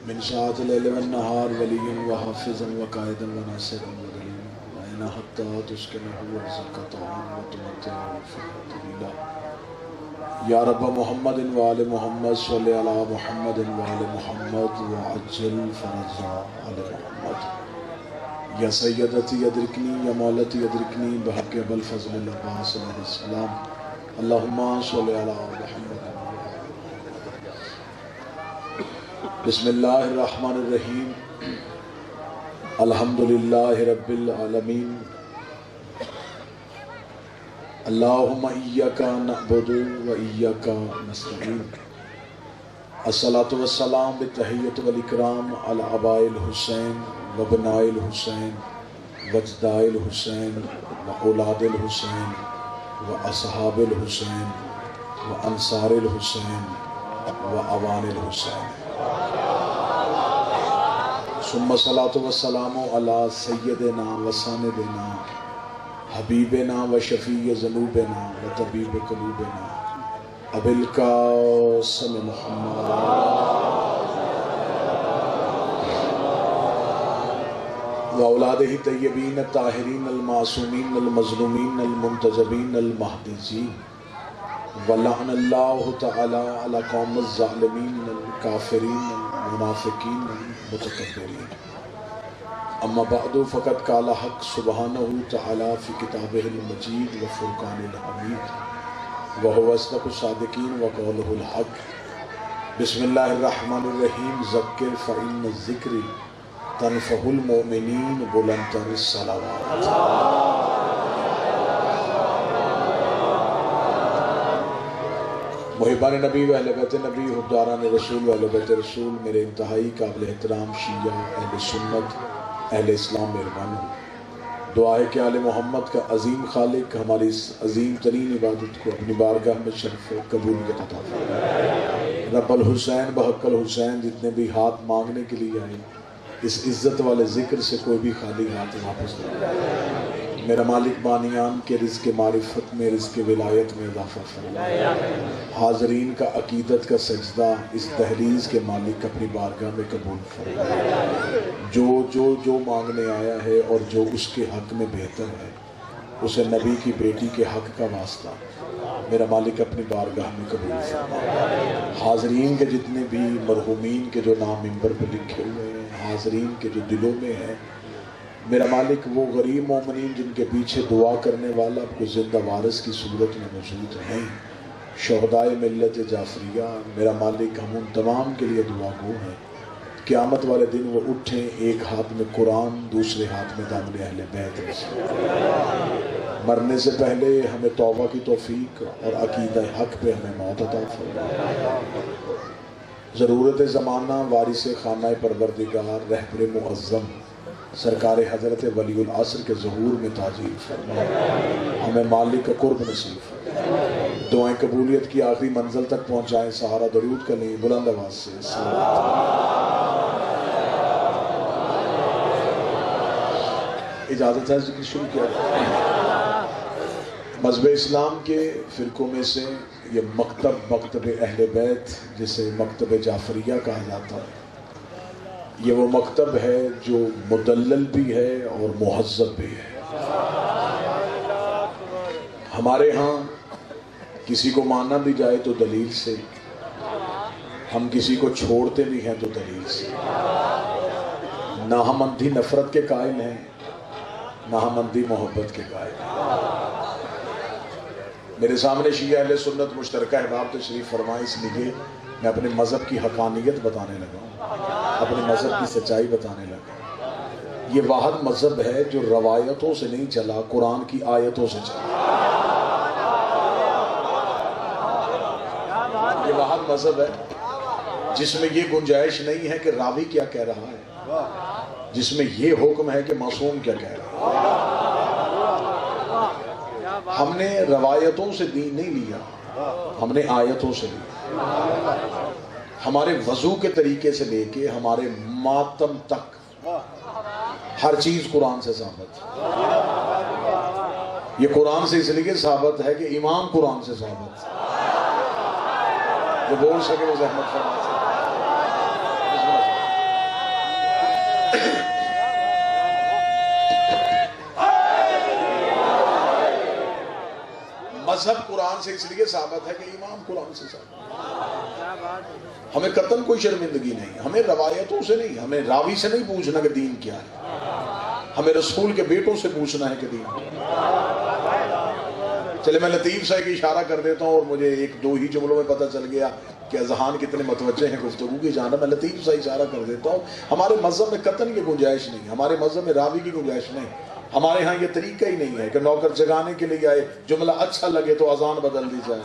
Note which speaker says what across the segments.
Speaker 1: من ساعة الليل والنهار وليا وحافظا وقائدا وناصرا ودليلا وإن حتى تسكنه ورزقك طوعا وتمتعه فيه طويلا يا رب محمد وآل محمد صل على محمد وآل محمد وعجل فرجا على محمد يا سيدتي يدركني يا مولتي يدركني بحق أبي الفضل العباس عليه السلام اللهم صل على محمد. بسم اللہ الرحمن الرحیم الحمدللہ رب العالمین اللہم ایاک نعبد و ایاک نستعین الصلاۃ والسلام بالتحیۃ والاکرام علی آباء الحسین و ابناء الحسین و اجداء الحسین و اولاد الحسین و اصحاب الحسین و انصار الحسین و اوان الحسین ثم الصلاۃ والسلام علی سیدنا و سندنا حبیبنا و شفیع ذنوبنا و طبیب قلوبنا ابی القاسم محمد و اولادہ طیبین الطاہرین المعصومین المظلومین المنتجبین المحدثین ولعن اللہ تعالی علی قوم الظالمین الکافرین المنافقین المتکبرین اما بعد فقد قال حق سبحانہ تعالی فی کتابہ المجید و فرقان الحمید وهو اصدق الصادقین وقولہ الحق. بسم اللہ الرحمن الرحیم ذکر فإن الذکر تنفع المؤمنین بلند تر الصلوات. محبان نبی و اہل بیت نبی حبداران رسول و اہل بیت رسول میرے انتہائی قابل احترام شیعہ اہل سنت اہل اسلام مہربان ہوں. دعا ہے کہ آل محمد کا عظیم خالق ہماری اس عظیم ترین عبادت کو اپنی بارگاہ میں شرف قبولیت عطا فرمائے. رب الحسین بحق الحسین جتنے بھی ہاتھ مانگنے کے لیے آئے اس عزت والے ذکر سے کوئی بھی خالی ہاتھ واپس نہیں. میرا مالک بانیان کے رزق معرفت میں رزق ولایت میں اضافہ فرمائے. حاضرین کا عقیدت کا سجدہ اس دہلیز کے مالک اپنی بارگاہ میں قبول فرمائے. جو مانگنے آیا ہے اور جو اس کے حق میں بہتر ہے اسے نبی کی بیٹی کے حق کا واسطہ میرا مالک اپنی بارگاہ میں قبول فرمائے. حاضرین کے جتنے بھی مرحومین کے جو نام منبر پہ لکھے ہوئے ہیں حاضرین کے جو دلوں میں ہیں میرا مالک وہ غریب مومنین جن کے پیچھے دعا کرنے والا کوئی زندہ وارث کی صورت میں موجود ہیں شہدائے ملت جعفریہ میرا مالک ہم ان تمام کے لیے دعا گو ہیں. قیامت والے دن وہ اٹھیں ایک ہاتھ میں قرآن دوسرے ہاتھ میں دامن اہل بیت. مرنے سے پہلے ہمیں توبہ کی توفیق اور عقیدہ حق پہ ہمیں موت عطا فرمائے. ضرورت زمانہ وارث خانہ پروردگار رہبر معظم سرکار حضرت ولی العصر کے ظہور میں تاجیل فرمائے. ہمیں مالک کا قرب نصیب فرمائے. دعائیں قبولیت کی آخری منزل تک پہنچائیں. سہارا درود کریں بلند آواز سے. اجازت ہے ذکر شروع کیا جائے. مذہب اسلام کے فرقوں میں سے یہ مکتب اہل بیت جسے مکتب جعفریہ کہا جاتا ہے یہ وہ مکتب ہے جو مدلل بھی ہے اور مہذب بھی ہے. ہمارے ہاں کسی کو ماننا بھی جائے تو دلیل سے ہم کسی کو چھوڑتے بھی ہیں تو دلیل سے. نہ ہم اندھی نفرت کے قائل ہیں نہ ہم اندھی محبت کے قائل ہیں. میرے سامنے شیعہ اہل سنت مشترکہ احباب تشریف فرمائے اس لیے میں اپنے مذہب کی حقانیت بتانے لگا ہوں اپنے مذہب کی سچائی بتانے لگا. یہ واحد مذہب ہے جو روایتوں سے نہیں چلا قرآن کی آیتوں سے چلا. یہ واحد مذہب ہے جس میں یہ گنجائش نہیں ہے کہ راوی کیا کہہ رہا ہے جس میں یہ حکم ہے کہ معصوم کیا کہہ رہا ہے. ہم نے روایتوں سے دین نہیں لیا ہم نے آیتوں سے لیا. ہمارے وضو کے طریقے سے لے کے ہمارے ماتم تک ہر چیز قرآن سے ثابت. یہ قرآن سے اس لیے ثابت ہے کہ امام قرآن سے ثابت. جو بول سکے وہ زحمت فرما سکے. مذہب قرآن سے اس لیے ثابت ہے کہ امام قرآن سے ثابت ہے. ہمیں قطعاً کوئی شرمندگی نہیں, ہمیں روایتوں سے نہیں, ہمیں راوی سے نہیں پوچھنا کہ دین کیا ہے, ہمیں رسول کے بیٹوں سے پوچھنا ہے کہ دین کیا ہے. چلے میں لطیف سا ایک اشارہ کر دیتا ہوں, اور مجھے ایک دو ہی جملوں میں پتہ چل گیا کہ اذہان کتنے متوجہ ہیں گفتگو کی جانب. میں لطیف سا اشارہ کر دیتا ہوں. ہمارے مذہب میں قطعاً کی گنجائش نہیں, ہمارے مذہب میں راوی کی گنجائش نہیں. ہمارے ہاں یہ طریقہ ہی نہیں ہے کہ نوکر جگانے کے لیے آئے, جملہ اچھا لگے تو اذان بدل دی جائے,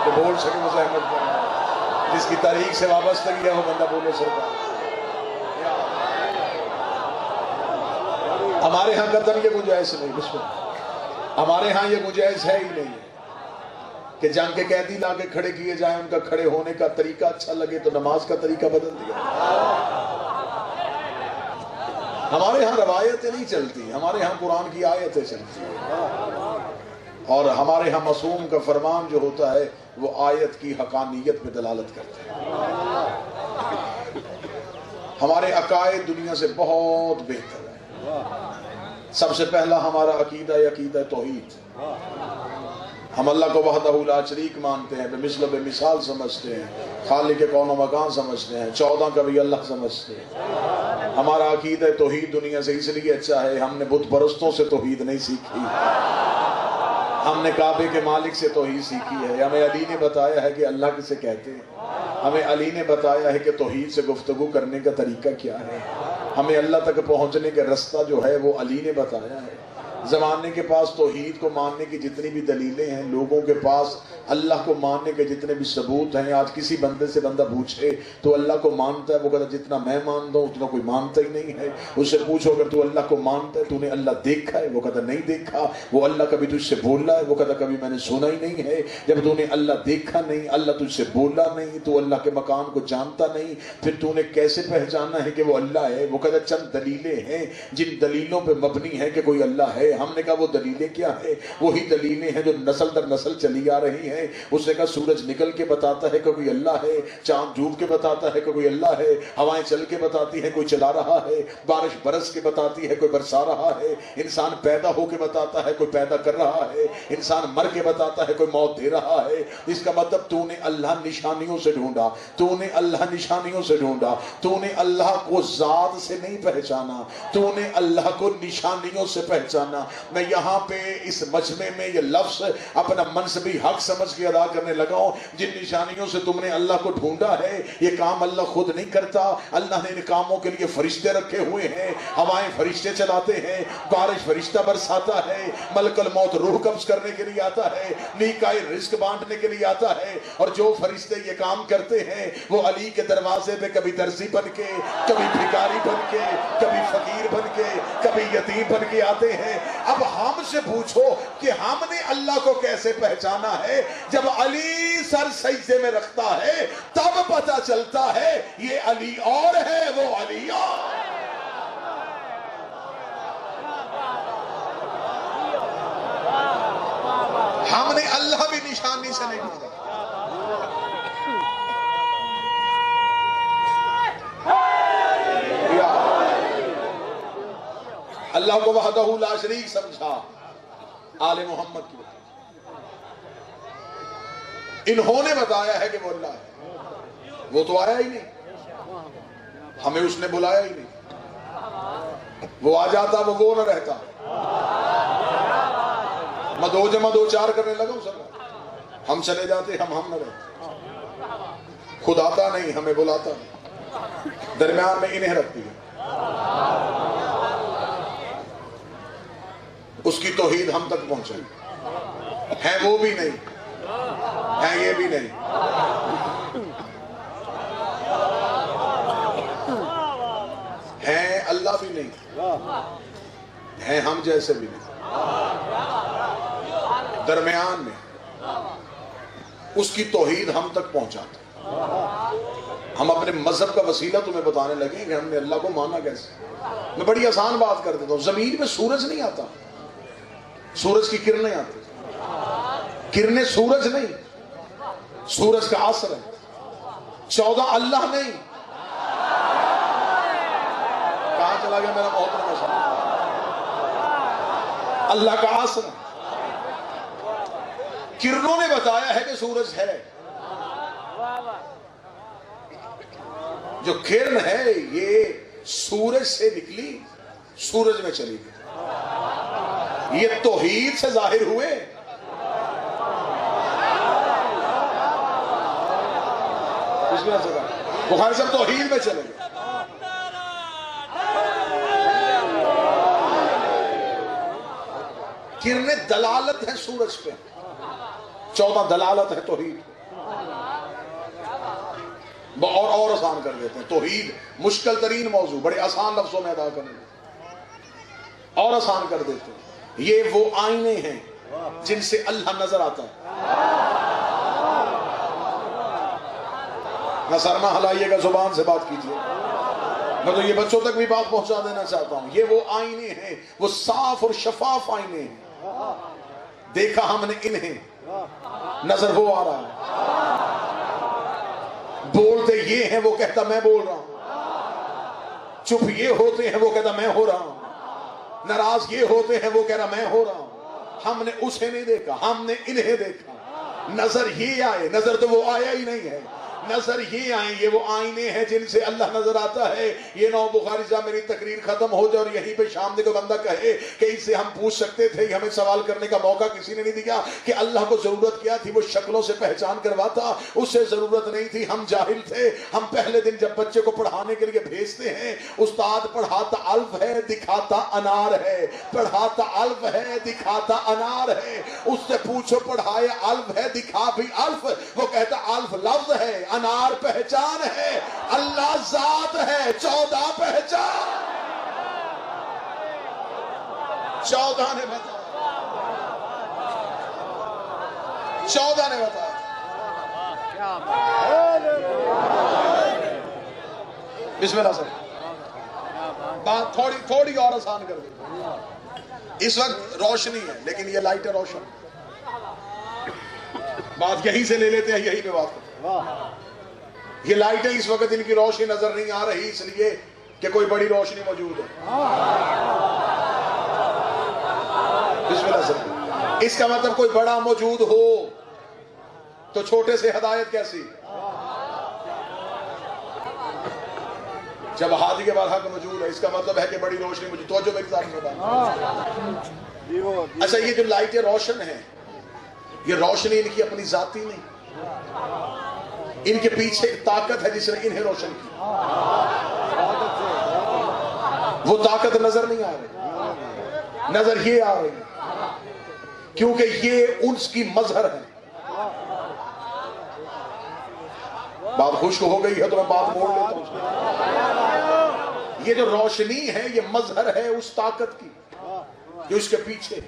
Speaker 1: تو بول سکے مزاحمت کرنا, جس کی تاریخ سے وابستگی ہے وہ بندہ بولے سکتا. ہمارے ہاں قطعاً یہ گنجائش نہیں, بسم اللہ, ہمارے ہاں یہ گنجائش ہے ہی نہیں کہ جنگ کے قیدی لا کے کھڑے کیے جائیں, ان کا کھڑے ہونے کا طریقہ اچھا لگے تو نماز کا طریقہ بدل دیا. ہمارے ہاں روایتیں نہیں چلتی, ہمارے ہاں قرآن کی آیتیں چلتی ہیں, اور ہمارے ہاں معصوم کا فرمان جو ہوتا ہے وہ آیت کی حقانیت پہ دلالت کرتا ہے. ہمارے عقائد دنیا سے بہت بہتر ہے. سب سے پہلا ہمارا عقیدہ ہے عقیدہ توحید. ہم اللہ کو وحدہ لا شریک مانتے ہیں, بمثل بے مثال سمجھتے ہیں, خالق کون و مکان سمجھتے ہیں, 14 کا بھی اللہ سمجھتے ہیں. ہمارا عقیدہ توحید دنیا سے اس لیے اچھا ہے, ہم نے بت پرستوں سے توحید نہیں سیکھی, ہم نے کعبے کے مالک سے توحید سیکھی ہے. ہمیں علی نے بتایا ہے کہ اللہ کسے کہتے ہیں, ہمیں علی نے بتایا ہے کہ توحید سے گفتگو کرنے کا طریقہ کیا ہے, ہمیں اللہ تک پہنچنے کا رستہ جو ہے وہ علی نے بتایا ہے. زمانے کے پاس توحید کو ماننے کی جتنی بھی دلیلیں ہیں, لوگوں کے پاس اللہ کو ماننے کے جتنے بھی ثبوت ہیں, آج کسی بندے سے بندہ پوچھے تو اللہ کو مانتا ہے, وہ کہتا جتنا میں مانتا ہوں اتنا کوئی مانتا ہی نہیں ہے. اس سے پوچھو اگر تو اللہ کو مانتا ہے, تو نے اللہ دیکھا ہے, وہ کہتا نہیں دیکھا. وہ اللہ کبھی تجھ سے بولا ہے, وہ کہتا کبھی میں نے سنا ہی نہیں ہے. جب تو نے اللہ دیکھا نہیں, اللہ تجھ سے بولا نہیں, تو اللہ کے مقام کو جانتا نہیں, پھر تو نے کیسے پہچانا ہے کہ وہ اللہ ہے؟ وہ کہتا چند دلیلیں ہیں جن دلیلوں پہ مبنی ہے کہ کوئی اللہ ہے. ہم نے کہا وہ دلیلیں کیا ہے؟ وہی دلیلیں ہیں جو نسل در نسل چلی آ رہی ہیں. اس نے کہا سورج نکل کے بتاتا ہے کہ کوئی اللہ ہے, چاند ڈوب کے بتاتا ہے کہ کوئی اللہ ہے, ہوائیں چل کے بتاتی ہے کوئی چلا رہا ہے, بارش برس کے بتاتی ہے کوئی برسا رہا ہے, انسان پیدا ہو کے بتاتا ہے کوئی پیدا کر رہا ہے, انسان مر کے بتاتا ہے کوئی موت دے رہا ہے. اس کا مطلب تو نے اللہ نشانیوں سے ڈھونڈا, تو نے اللہ نشانیوں سے ڈھونڈا, تو نے اللہ کو ذات سے نہیں پہچانا, تو نے اللہ کو نشانیوں سے پہچانا. میں یہاں پہ اس مجمع میں یہ لفظ اپنا منصبی حق سمجھ کے ادا کرنے لگا ہوں. جن نشانیوں سے تم نے اللہ کو ڈھونڈا ہے, یہ کام اللہ خود نہیں کرتا, اللہ نے ان کاموں کے لیے فرشتے رکھے ہوئے ہیں. ہوائیں فرشتے چلاتے ہیں, بارش فرشتہ برساتا ہے, ملک الموت روح قبض کرنے کے لیے آتا ہے, میکائیل رزق بانٹنے کے لیے آتا ہے. اور جو فرشتے یہ کام کرتے ہیں وہ علی کے دروازے پہ کبھی درزی بن کے, کبھی بھکاری بن کے, کبھی فقیر بن کے, کبھی یتیم بن کے آتے ہیں. اب ہم سے پوچھو کہ ہم نے اللہ کو کیسے پہچانا ہے؟ جب علی سر سجدے میں رکھتا ہے تب پتہ چلتا ہے یہ علی اور ہے, وہ علی اور. ہم نے اللہ بھی نشانی سے نہیں ڈھونڈا. اللہ کو وحدہ لا شریک سمجھا, آل محمد کی بات. انہوں نے بتایا ہے کہ وہ اللہ ہے, وہ تو آیا ہی نہیں, ہمیں اس نے بلایا ہی نہیں. وہ آ جاتا وہ نہ رہتا. میں 2 × 2 4 کرنے لگا ہوں سر. ہم چلے جاتے, ہم نہ رہتے. خود آتا نہیں, ہمیں بلاتا نہیں, درمیان میں انہیں رکھتی ہے. اس کی توحید ہم تک پہنچے ہے, وہ بھی نہیں ہے, یہ بھی نہیں ہے, اللہ بھی نہیں ہے, ہم جیسے بھی نہیں, درمیان میں. اس کی توحید ہم تک پہنچاتے. ہم اپنے مذہب کا وسیلہ تمہیں بتانے لگے کہ ہم نے اللہ کو مانا کیسے. میں بڑی آسان بات کر دیتا ہوں. زمین میں سورج نہیں آتا, سورج کی کرنیں آتی. کرنیں سورج نہیں, سورج کا اثر ہے. 14 اللہ نہیں. کہاں چلا گیا میرا محترم؟ اللہ کا آسرا. کرنوں نے بتایا ہے کہ سورج ہے. جو کرن ہے یہ سورج سے نکلی سورج میں چلی گئی. یہ توحید سے ظاہر ہوئے. بخاری صاحب توحید میں چلے گئے. کرنیں دلالت ہے سورج پہ. 14 دلالت ہے توحید. اور آسان کر دیتے ہیں. توحید مشکل ترین موضوع بڑے آسان لفظوں میں ادا کرنے اور آسان کر دیتے ہیں. یہ وہ آئینے ہیں جن سے اللہ نظر آتا ہے. نہ سرمہ ہلائیے گا, زبان سے بات کیجئے. میں تو یہ بچوں تک بھی بات پہنچا دینا چاہتا ہوں. یہ وہ آئینے ہیں, وہ صاف اور شفاف آئینے ہیں. دیکھا ہم نے انہیں, نظر وہ آ رہا ہے. بولتے یہ ہیں, وہ کہتا میں بول رہا ہوں. چپ یہ ہوتے ہیں, وہ کہتا میں ہو رہا ہوں. ناراض یہ ہوتے ہیں, وہ کہہ رہا میں ہو رہا ہوں. ہم نے اسے نہیں دیکھا, ہم نے انہیں دیکھا. نظر یہ آئے, نظر تو وہ آیا ہی نہیں ہے. نظر یہ آئیں, یہ وہ آئینے ہیں جن سے اللہ نظر آتا ہے. یہ نو بخاری صاحب میری تقریر ختم ہو جائے اور یہیں پہ شام نے کوئی بندہ کہے کہ اس سے ہم پوچھ سکتے تھے, ہمیں سوال کرنے کا موقع کسی نے نہیں دیا کہ اللہ کو ضرورت کیا تھی. وہ شکلوں سے پہچان کرواتا, اس سے ضرورت نہیں تھی. ہم جاہل تھے. ہم پہلے دن جب بچے کو پڑھانے کے لیے بھیجتے ہیں, استاد پڑھاتا الف ہے دکھاتا انار ہے, پڑھاتا الف ہے دکھاتا انار ہے. اس سے پوچھو پڑھائے الف ہے دکھا بھی الف, وہ کہتا الف لفظ ہے, انار پہچان ہے, اللہ ذات ہے. 14 پہچان, 14 نے بتایا, 14 نے بتایا. بسم اللہ سر. بات تھوڑی اور آسان کر دیں. اس وقت روشنی ہے لیکن یہ لائٹ ہے روشن. بات یہیں سے لے لیتے ہیں, یہیں پہ بات کرتے ہیں. یہ لائٹیں اس وقت ان کی روشنی نظر نہیں آ رہی اس لیے کہ کوئی بڑی روشنی موجود ہے. بسم اللہ سر. اس کا مطلب کوئی بڑا موجود ہو تو چھوٹے سے ہدایت کیسی؟ جب ہاتھی کے بعد حق موجود ہے, اس کا مطلب ہے کہ بڑی روشنی موجود. توجہ میری ساتھ بتا. اچھا, یہ جو لائٹیں روشن ہیں, یہ روشنی ان کی اپنی ذاتی نہیں, ان کے پیچھے ایک طاقت ہے جس نے انہیں روشن کی. وہ طاقت نظر نہیں آ رہی, نظر یہ آ رہی کیونکہ یہ انس کی مظہر ہے. بات خشک ہو گئی ہے تو میں بات موڑ لیتا ہوں. یہ جو روشنی ہے یہ مظہر ہے اس طاقت کی جو اس کے پیچھے.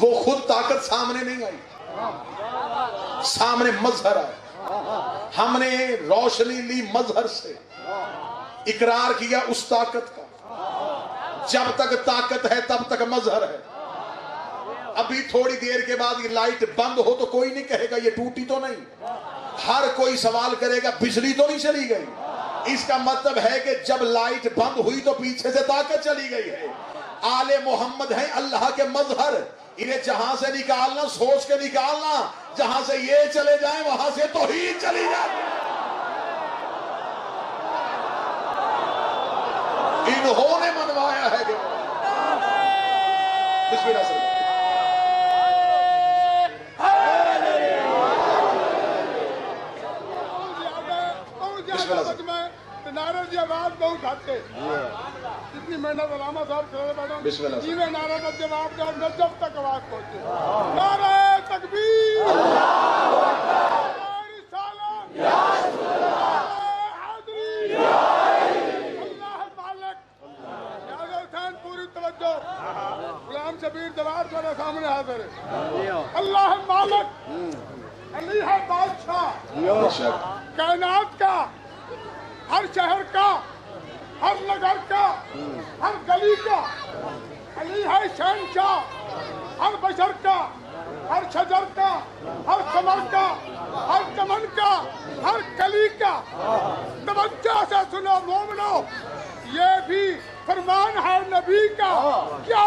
Speaker 1: وہ خود طاقت سامنے نہیں آئی, سامنے مظہر آئے. ہم نے روشنی لی مظہر سے, اقرار کیا اس طاقت کا. جب تک طاقت ہے تب تک مظہر ہے. ابھی تھوڑی دیر کے بعد یہ لائٹ بند ہو تو کوئی نہیں کہے گا یہ ٹوٹی تو نہیں. ہر کوئی سوال کرے گا بجلی تو نہیں چلی گئی. اس کا مطلب ہے کہ جب لائٹ بند ہوئی تو پیچھے سے طاقت چلی گئی ہے. آل محمد ہیں اللہ کے مظہر, انہیں جہاں سے نکالنا سوچ کے نکالنا, جہاں سے یہ چلے جائیں وہاں سے توحید چلی جائے. انہوں نے منوایا ہے کہ بسم اللہ سے.
Speaker 2: نعرہ دی آواز بہت اٹھاتے جتنی محنت علامہ صاحب سے بیٹھا جی میں نعرہ کا جواب دیا نجف تک آواز پہنچے. نعرہ تکبیر, نعرہ رسالت, حاضری, اللہ مالک. یاد حسین پوری توجہ, غلام شبیر دوار جو سامنے حاضر ہے. اللہ مالک, علی ہے بادشاہ کائنات کا, ہر شہر کا, ہر نگر کا, ہر گلی کا. علی ہے شہنشاہ ہر بشر کا, ہر شجر کا, ہر ثمر کا, ہر چمن کا, ہر کلی کا. توجہ سے سنو مومنو, یہ بھی فرمان ہے نبی کا. کیا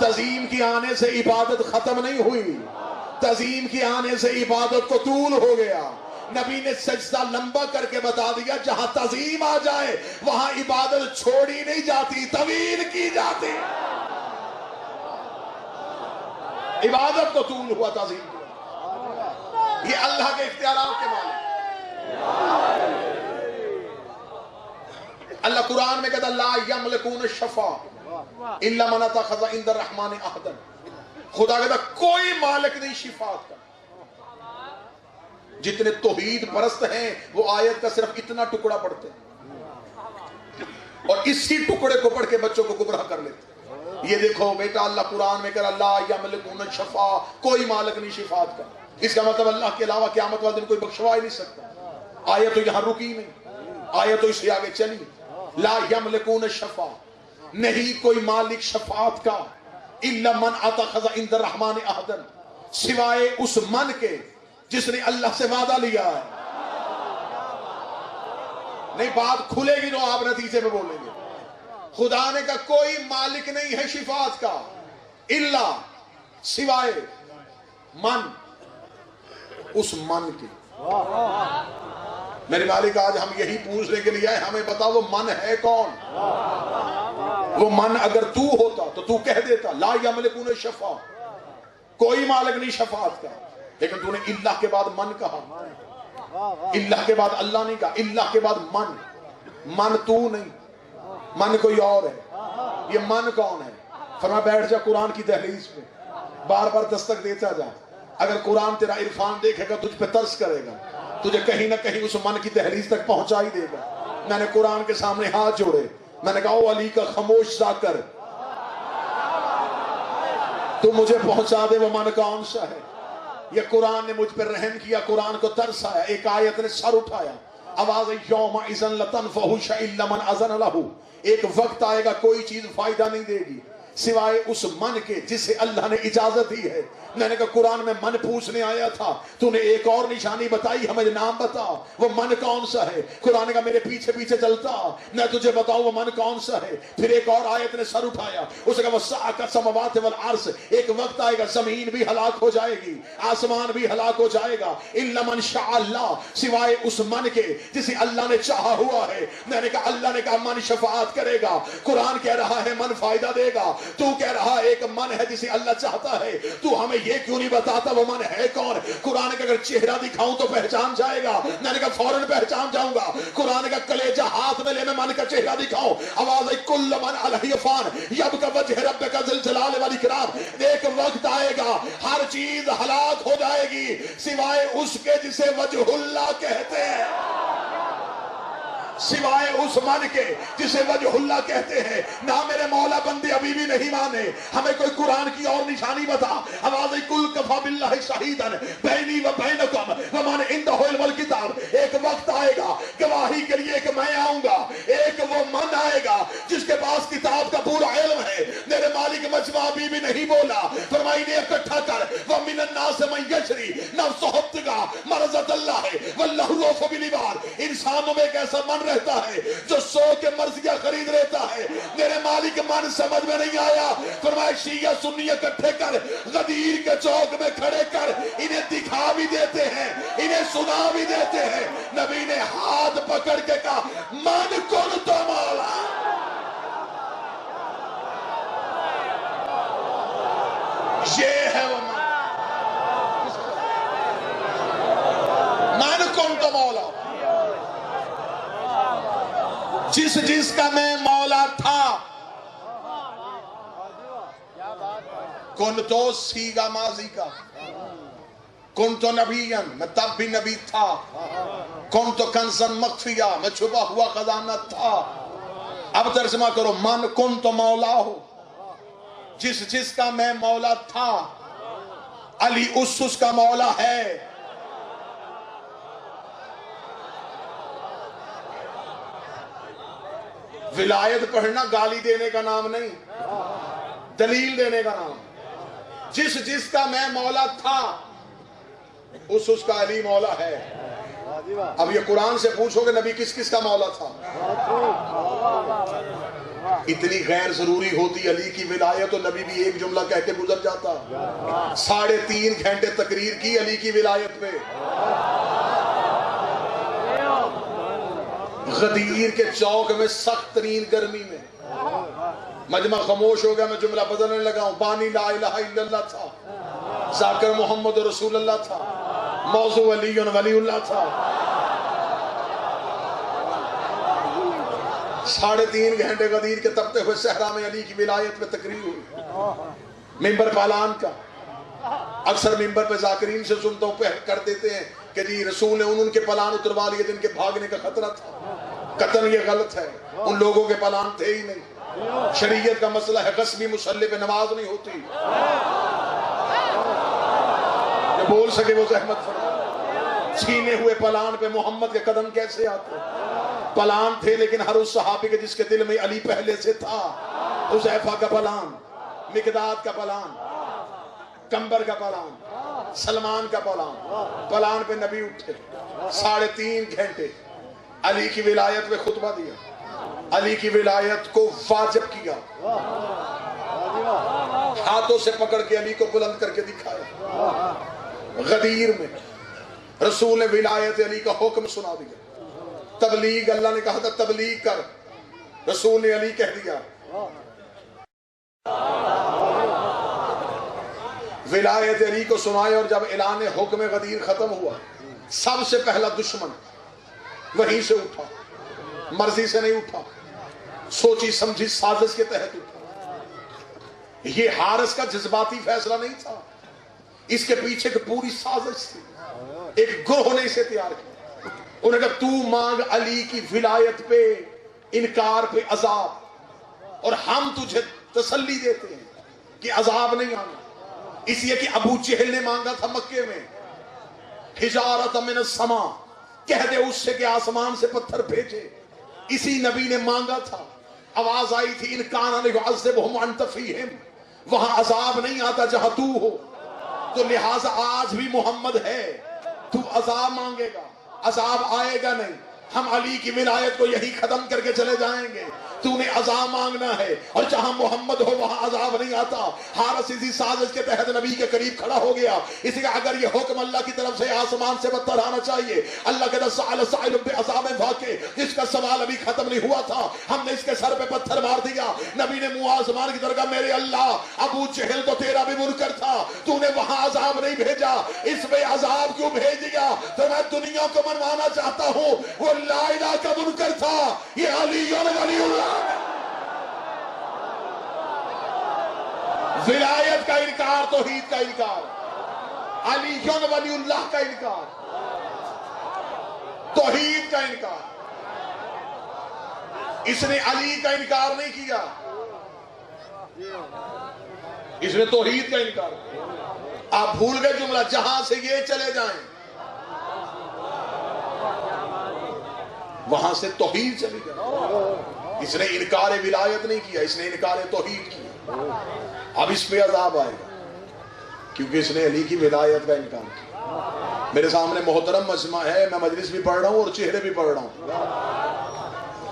Speaker 1: تزیم کی آنے سے عبادت ختم نہیں ہوئی، تزیم کی آنے سے عبادت کو طول ہو گیا۔ نبی نے سجدہ لمبا کر کے بتا دیا جہاں تزیم آ جائے وہاں عبادت چھوڑی نہیں جاتی، طویل کی جاتی۔ عبادت کو طول ہوا تزیم کی، یہ اللہ کے اختیارات کے مالک۔ اللہ قرآن میں کہتا لا یملکون الشفاء الا من اتخذ عند الرحمن عہدا، خدا کہتا کوئی مالک نہیں شفاعت کا۔ جتنے توحید پرست ہیں وہ آیت کا صرف اتنا ٹکڑا پڑھتے ہیں اور اسی ٹکڑے کو پڑھ کے بچوں کو گمراہ کر لیتے ہیں۔ یہ دیکھو بیٹا اللہ قرآن میں کہتا لا یملکون الشفاء، کوئی مالک نہیں شفاعت کا۔ اس کا مطلب اللہ کے علاوہ قیامت والے دن کوئی بخشوا ہی نہیں سکتا۔ آیت تو یہاں رکی نہیں، آیت تو اس سے آگے چلی۔ لا یملکون الشفاء، نہیں کوئی مالک شفاعت کا، الا من اتخذ عند الرحمن عہدا، سوائے اس من کے جس نے اللہ سے وعدہ لیا ہے۔ نہیں بات کھلے گی تو آپ نتیجے میں بولیں گے۔ خدا نے کہا کوئی مالک نہیں ہے شفاعت کا، الا سوائے من، اس من کے۔ میرے مالک آج ہم یہی پوچھنے کے لیے آئے، ہمیں بتا وہ من ہے کون؟ وہ من اگر تو ہوتا تو تو کہہ دیتا لا یملکون الشفاء، کوئی مالک نہیں شفاعت کا، لیکن تو نے اللہ کے بعد من کہا، اللہ کے بعد اللہ نہیں کہا، اللہ کے بعد من۔ من تو نہیں، من کوئی اور ہے۔ یہ من کون ہے؟ فرمایا بیٹھ جا قرآن کی دہلیز پہ، بار بار دستک دیتا جا، اگر قرآن تیرا عرفان دیکھے گا تجھ پہ ترس کرے گا، تجھے کہیں نہ کہیں اس من کی دہلیز تک پہنچا ہی دے گا۔ میں نے قرآن کے سامنے ہاتھ جوڑے، میں نے کہا او علی کا خاموش سا کر، تو مجھے پہنچا دے وہ من کون سا ہے۔ یہ قرآن نے مجھ پر رحم کیا، قرآن کو ترس آیا، ایک آیت نے سر اٹھایا، آواز یوم اذن لتنفع الا من اذن لہ، ایک وقت آئے گا کوئی چیز فائدہ نہیں دے گی سوائے اس من کے جسے اللہ نے اجازت دی ہے۔ میں نے کہا قرآن میں من پوچھنے آیا تھا، تو نے ایک اور نشانی بتائی، ہمیں نام بتا وہ من کون سا ہے۔ قرآن کا میرے پیچھے پیچھے چلتا، میں تجھے بتاؤں وہ من کون سا ہے۔ پھر ایک اور آیت نے سر اٹھایا، اس نے کہا وَسَعَكَ السَّمَاوَاتُ وَالْأَرْضُ، ایک وقت آئے گا زمین بھی ہلاک ہو جائے گی، آسمان بھی ہلاک ہو جائے گا، إِلَّا مَنْ شَاءَ اللَّهُ، سوائے اس من کے جسے اللہ نے چاہا ہوا ہے۔ میں نے کہا اللہ نے کہا من شفاعت کرے گا، قرآن کہہ رہا ہے من فائدہ دے گا، تو کہہ رہا ہے ایک من ہے جسے اللہ چاہتا ہے، تو ہمیں یہ کیوں نہیں بتاتا وہ من ہے کون؟ قرآن کا اگر چہرہ دکھاؤں تو پہچان جائے گا، میں نے کہا فوراً پہچان جاؤں گا۔ قرآن کا کلیجہ ہاتھ میں لے میں من کا چہرہ دکھاؤں، آواز ہے کل من علیہ فان یبقى وجہ ربک ذی الجلال والاکرام، ایک وقت آئے گا ہر چیز ہلاک ہو جائے گی سوائے اس کے جسے وجہ اللہ کہتے ہیں، سوائے اس من کے جسے وجہ اللہ کہتے ہیں۔ نہ میرے مولا بندے ابھی بھی نہیں مانے، ہمیں کوئی قرآن کی اور نشانی بتا۔ آواز کل کفا باللہ شہیدا بینی و بینکم ومن عنده علم الکتاب، ایک وقت آئے گا گواہی کے لیے کہ میں آؤں گا، ایک وہ من آئے گا جس کے پاس کتاب کا پورا علم ہے۔ میرے مالک مجمع ابھی بھی نہیں بولا، فرمائی نے اکٹھا کر ومن الناس من یشری نفسہ ابتغاء مرضات اللہ واللہ رؤوف بالعباد، انسانوں میں ایک ایسا من رہتا ہے جو سو کے مرضیاں خرید لیتا ہے۔ میرے مالک من سمجھ میں نہیں آیا، فرمایا شیعہ سنی اکٹھے کر غدیر کے چوک میں کھڑے کر، انہیں دکھا بھی دیتے ہیں انہیں سنا بھی دیتے ہیں۔ نبی نے ہاتھ پکڑ کے کہا من کن تو مولا، یہ ہے وہ من کن تو مولا، جس کا میں مولا تھا۔ کن تو سیگا ماضی کا، کن تو نبیًا میں تب بھی نبی تھا، کن تو کنزن مخفیہ میں چھپا ہوا خزانہ تھا۔ اب ترجمہ کرو من کن تو مولا ہو، جس کا میں مولا تھا، علی اس کا مولا ہے۔ ولایت پڑھنا گالی دینے کا نام نہیں، دلیل دینے کا نام۔ جس کا میں مولا تھا اس کا علی مولا ہے۔ اب یہ قرآن سے پوچھو کہ نبی کس کا مولا تھا؟ اتنی غیر ضروری ہوتی علی کی ولایت تو نبی بھی ایک جملہ کہہ کے گزر جاتا. 3.5 گھنٹے تقریر کی علی کی ولایت پہ. غدیر کے چوک میں سخت ترین گرمی میں مجمع خاموش ہو گیا. میں جملہ بدلنے لگا ہوں. بانی لا الہ الا اللہ تھا, ذاکر محمد رسول اللہ تھا, موضوع علی ولی اللہ تھا. 3.5 گھنٹے غدیر کے تپتے ہوئے صحرا میں علی کی ولایت میں تقریر ہوئی. ممبر پالان کا. اکثر ممبر پہ ذاکرین سے سنتا ہوں کر دیتے ہیں کہ جی رسول نے ان کے پلان اتروا لیے جن کے بھاگنے کا خطرہ تھا. قطعاً یہ غلط ہے. ان لوگوں کے پلان تھے ہی نہیں. شریعت کا مسئلہ ہے غصبی مسلح پہ نماز نہیں ہوتی. جو بول سکے وہ زحمت فرمائے. چھینے ہوئے پلان پہ محمد کے قدم کیسے آتے؟ پلان تھے لیکن ہر اس صحابی کے جس کے دل میں علی پہلے سے تھا. حذیفہ کا پلان, مقداد کا پلان, کمبر کا پلان, سلمان کا پلان. پلان پہ نبی اٹھے. 3.5 گھنٹے علی کی ولایت میں خطبہ دیا. علی کی ولایت کو واجب کیا. ہاتھوں سے پکڑ کے علی کو بلند کر کے دکھایا. غدیر میں رسول نے ولایت علی کا حکم سنا دیا. تبلیغ, اللہ نے کہا تھا تبلیغ کر, رسول نے علی کہہ دیا. ولایت علی کو سنائے. اور جب اعلان حکم غدیر ختم ہوا, سب سے پہلا دشمن وہیں سے اٹھا. مرضی سے نہیں اٹھا, سوچی سمجھی سازش کے تحت اٹھا. یہ حارث کا جذباتی فیصلہ نہیں تھا, اس کے پیچھے ایک پوری سازش تھی. ایک گروہ نے اسے تیار کیا. انہوں نے کہا تو مانگ علی کی ولایت پہ انکار پہ عذاب, اور ہم تجھے تسلی دیتے ہیں کہ عذاب نہیں آنا. اس لیے کہ ابو جہل نے مانگا تھا مکے میں حجارۃ من السماء, کہہ دے اس سے کہ آسمان سے پتھر بھیجے. اسی نبی نے مانگا تھا, آواز آئی تھی ان کان لیعذبہم وانت فیہم, وہاں عذاب نہیں آتا جہاں تو ہو. تو لہٰذا آج بھی محمد ہے, تو عذاب مانگے گا, عذاب آئے گا نہیں. ہم علی کی ولایت کو یہی ختم کر کے چلے جائیں گے. تو نے عذاب مانگنا ہے, اور جہاں محمد ہو وہاں عذاب نہیں آتا. حارث اسی سازش کے تحت نبی کے قریب کھڑا ہو گیا. اسی کا اگر یہ حکم اللہ کی طرف سے آسمان سے پتھر آنا چاہیے, اللہ کے سأل سائل بعذاب واقع, جس کا سوال ابھی ختم نہیں ہوا تھا, ہم نے اس کے سر پہ پتھر مار دیا. نبی نے منہ آسمان کی طرف کہا میرے اللہ, ابو جہل تو تیرا بھی منکر تھا, تو نے وہاں عذاب نہیں بھیجا, اس پہ عذاب کیوں بھیج دیا؟ تو میں دنیا کو منوانا چاہتا ہوں, وہ لا الہ کا منکر تھا, یہ علی ولی اللہ. ولایت کا انکار, توحید کا انکار, علی ولی اللہ کا انکار, توحید کا انکار. اس نے علی کا انکار نہیں کیا, اس نے توحید کا انکار کیا. آپ بھول گئے جملہ, جہاں سے یہ چلے جائیں وہاں سے توحید چلی جائے. اس نے انکار ولایت نہیں کیا, اس نے انکار توحید کیا. اب اس پہ عذاب آئے گا کیونکہ اس نے علی کی ولایت کا انکار کیا. میرے سامنے محترم مجمع ہے, میں مجلس بھی پڑھ رہا ہوں اور چہرے بھی پڑھ رہا ہوں.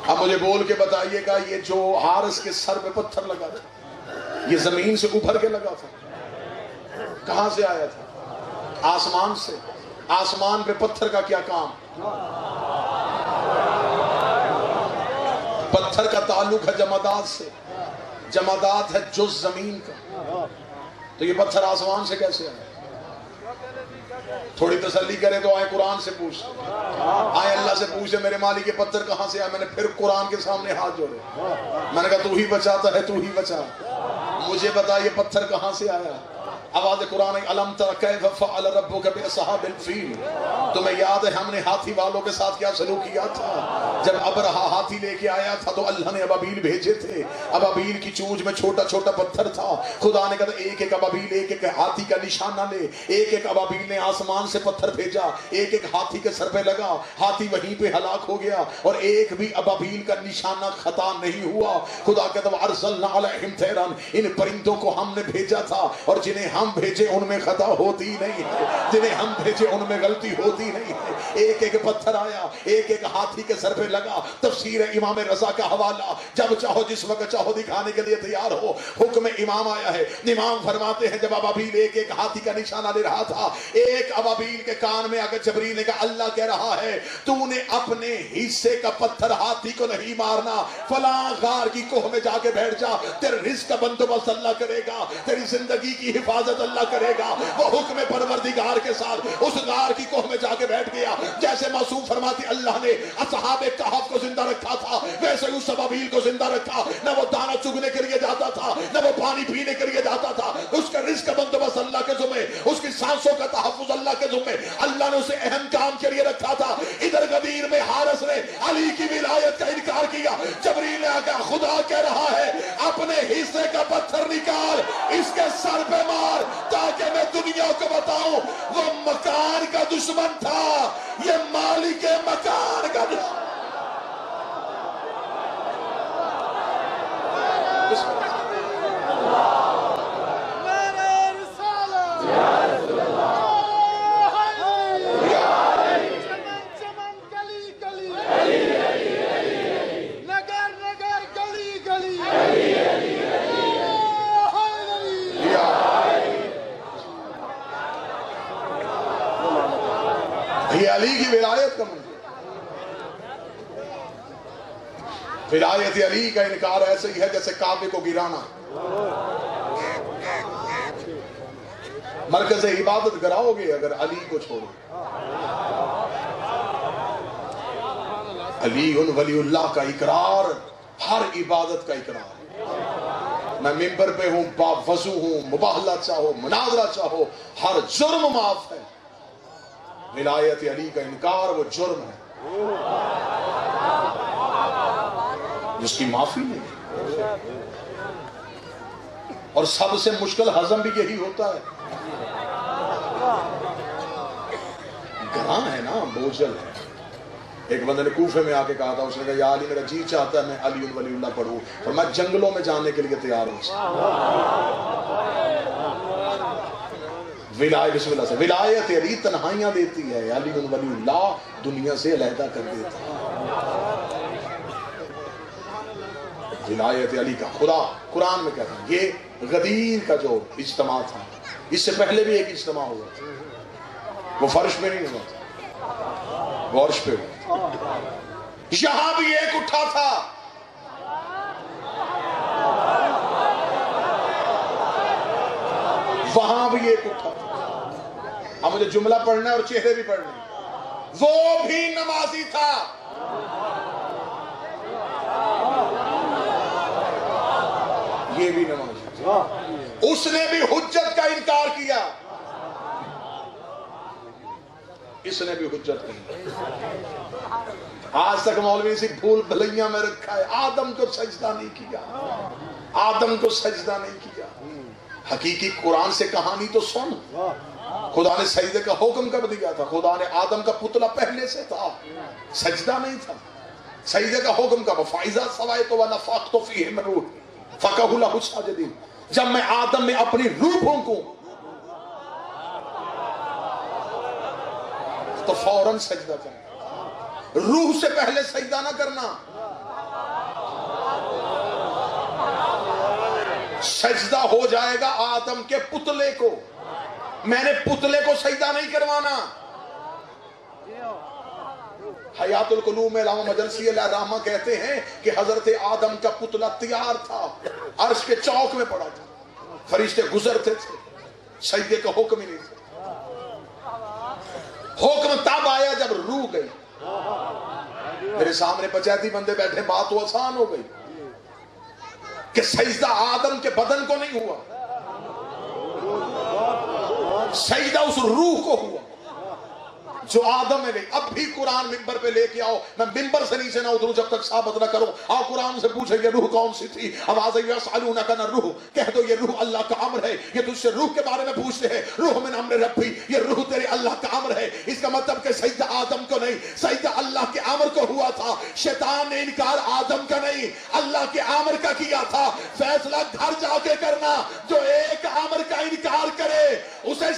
Speaker 1: اب مجھے بول کے بتائیے گا, یہ جو حارث کے سر پہ پتھر لگا تھا یہ زمین سے ابھر کے لگا تھا؟ کہاں سے آیا تھا؟ آسمان سے. آسمان پہ پتھر کا کیا کام؟ پتھر کا تعلق ہے جمادات سے, جمادات ہے جز زمین کا. تو یہ پتھر آسمان سے کیسے آئے؟ تھوڑی تسلی کرے تو آئے قرآن سے پوچھ, آئے اللہ سے پوچھے میرے مالک یہ پتھر کہاں سے آیا. میں نے پھر قرآن کے سامنے ہاتھ جوڑے, میں نے کہا تو ہی بچاتا ہے, تو ہی بچا, مجھے بتا یہ پتھر کہاں سے آیا. آواز قرآن الم تر کیف فعل ربک باصحاب الفیل, تمہیں یاد ہے ہم نے ہاتھی والوں کے ساتھ کیا سلوک کیا تھا؟ جب ابرہا ہاتھی لے کے آیا تھا تو اللہ نے ابابیل بھیجے تھے. ابابیل کی چونچ میں چھوٹا چھوٹا پتھر تھا. خدا نے کہا ایک ایک ابابیل ایک ایک ہاتھی کا نشانہ لے. ایک ایک ابابیل نے آسمان سے پتھر بھیجا, ایک ایک ہاتھی کے سر پہ لگا, ہاتھی وہیں پہ ہلاک ہو گیا, اور ایک بھی ابابیل کا نشانہ خطا نہیں ہوا. خدا کہتا ارسلنا علیہم طیرا, ان پرندوں کو ہم نے بھیجا تھا اور جنہیں ہم بھیجے ان میں خطا ہوتی نہیں ہے، جنہیں ہم بھیجے ان میں غلطی ہوتی نہیں ہے۔ ایک ایک پتھر آیا، ایک ایک ہاتھی کے سر پہ لگا۔ تفسیر امام رضا کا حوالہ، جب چاہو جس وقت چاہو دکھانے کے لیے تیار ہو۔ حکم امام آیا ہے، امام فرماتے ہیں جب ابابیل ایک ایک ہاتھی کا نشانہ لے رہا تھا، ایک ابابیل کے کان میں اگر جبریل نے کہا اللہ کہہ رہا ہے تو نے اپنے حصے کا پتھر ہاتھی کو نہیں مارنا، فلاں غار کی کوہ میں جا کے بیٹھ جا، تیرے رزق کا بندوبست اللہ کرے گا، تیری زندگی کی حفاظت اللہ کرے گا۔ وہ حکم پروردگار کے ساتھ اس غار کی کوہ میں جا کے بیٹھ گیا۔ جیسے معصوم فرماتی اللہ نے اصحاب کہف کو زندہ رکھا تھا، ویسے اس ابابیل کو زندہ رکھا۔ نہ وہ دانہ چگنے کے لیے جاتا تھا، نہ وہ پانی پینے کے لیے جاتا تھا، اس کا رزق کا بندوبست اللہ کے ذمہ، اس کی سانسوں کا تحفظ اللہ کے ذمہ، اللہ نے اسے اہم کام کے لیے رکھا تھا۔ ادھر غدیر میں حارث نے علی کی ولایت کا انکار کیا، جبریل نے کہا خدا کہہ رہا ہے اپنے حصے کا پتھر نکال، اس کے سر پہ مار تاکہ میں دنیا کو بتاؤں وہ مکان کا دشمن تھا، یہ مالک مکان کا دشمن۔ یہ علی کی ولایت کا منظر، ولایت علی کا انکار ایسے ہی ہے جیسے کعبے کو گرانا۔ مرکز عبادت گراؤ گے اگر علی کو چھوڑو۔ علی ولی اللہ کا اقرار ہر عبادت کا اقرار۔ میں ممبر پہ ہوں، وضو ہوں، مباہلہ چاہو، مناظرہ چاہو، ہر جرم معاف ہے۔ ولایت علی کا انکار وہ جرم ہے جس کی معافی نہیں، اور سب سے مشکل ہضم بھی یہی ہوتا ہے۔ گراں ہے نا، بوجھل ہے۔ ایک بندے نے کوفے میں آ کے کہا تھا، اس نے کہا یا علی میرا جی چاہتا ہے میں علی ولی اللہ پڑھوں، اور میں جنگلوں میں جانے کے لیے تیار ہوں۔ بسم اللہ سے ولایت علی تنہائیاں دیتی ہے، علی ولی اللہ دنیا سے علیحدہ کر دیتا ہے۔ ولایت علی کا خدا قرآن میں کہتا ہے۔ یہ غدیر کا جو اجتماع تھا، اس سے پہلے بھی ایک اجتماع ہوا تھا، وہ فرش پہ نہیں ہوا تھا، وہ عرش پہ ہوا تھا۔ یہاں بھی ایک اٹھا تھا، وہاں بھی ایک اٹھا تھا۔ اب مجھے جملہ پڑھنا ہے اور چہرے بھی پڑھنے ہیں۔ وہ بھی نمازی تھا، یہ بھی نمازی تھا، اس نے بھی حجت کا انکار کیا، اس نے بھی حجت کا انکار۔ آج تک مولوی سے بھول بھلیاں میں رکھا ہے، آدم کو سجدہ نہیں کیا، آدم کو سجدہ نہیں کیا۔ حقیقی قرآن سے کہانی تو سن، خدا نے سجدے کا حکم کب دیا تھا؟ خدا نے آدم کا پتلا پہلے سے تھا، سجدہ نہیں تھا۔ سجدے کا حکم کب؟ فَإِذَا سَوَيْتُ وَنَفَخْتُ فِيهِ مِن رُوحِي فَقَعُوا لَهُ سَاجِدِينَ، جب میں آدم میں اپنی روح پھونکوں تو فوراً سجدہ کرنا، روح سے پہلے سجدہ نہ کرنا۔ سجدہ ہو جائے گا آدم کے پتلے کو، میں نے پتلے کو سجدہ نہیں کروانا۔ حیات القلوب میں علامہ مجلسی علیہ الرحمہ کہتے ہیں کہ حضرت آدم کا پتلا تیار تھا، عرش کے چوک میں پڑا تھا، فرشتے گزرتے تھے، سجدے کا حکم ہی نہیں تھا۔ حکم تب آیا جب روح گئی۔ میرے سامنے پچیتی بندے بیٹھے، بات تو آسان ہو گئی کہ سجدہ آدم کے بدن کو نہیں ہوا، سجدہ اس روح کو ہوا جو آدم میں گئی۔ اب بھی قرآن ممبر پہ لے کے آؤ، میں ممبر سے نیچے نہ اتروں جب تک ثابت نہ کروں۔ آؤ قرآن سے پوچھے یہ روح کون سی تھی؟ آواز یسألونک عن الروح، کہہ دو یہ روح اللہ کا امر ہے۔ یہ تجھ سے روح کے بارے میں پوچھتے ہیں، روح من امر ربی، یہ روح تیرے اللہ کا امر ہے۔ اس کا مطلب کہ سجدہ آدم کو نہیں، سجدہ اللہ کے امر کو ہوا تھا۔ شیطان نے انکار آدم کا نہیں، اللہ کے امر کا کیا تھا۔ فیصلہ گھر جا کے کرنا، جو ایک امر کا انکار کرے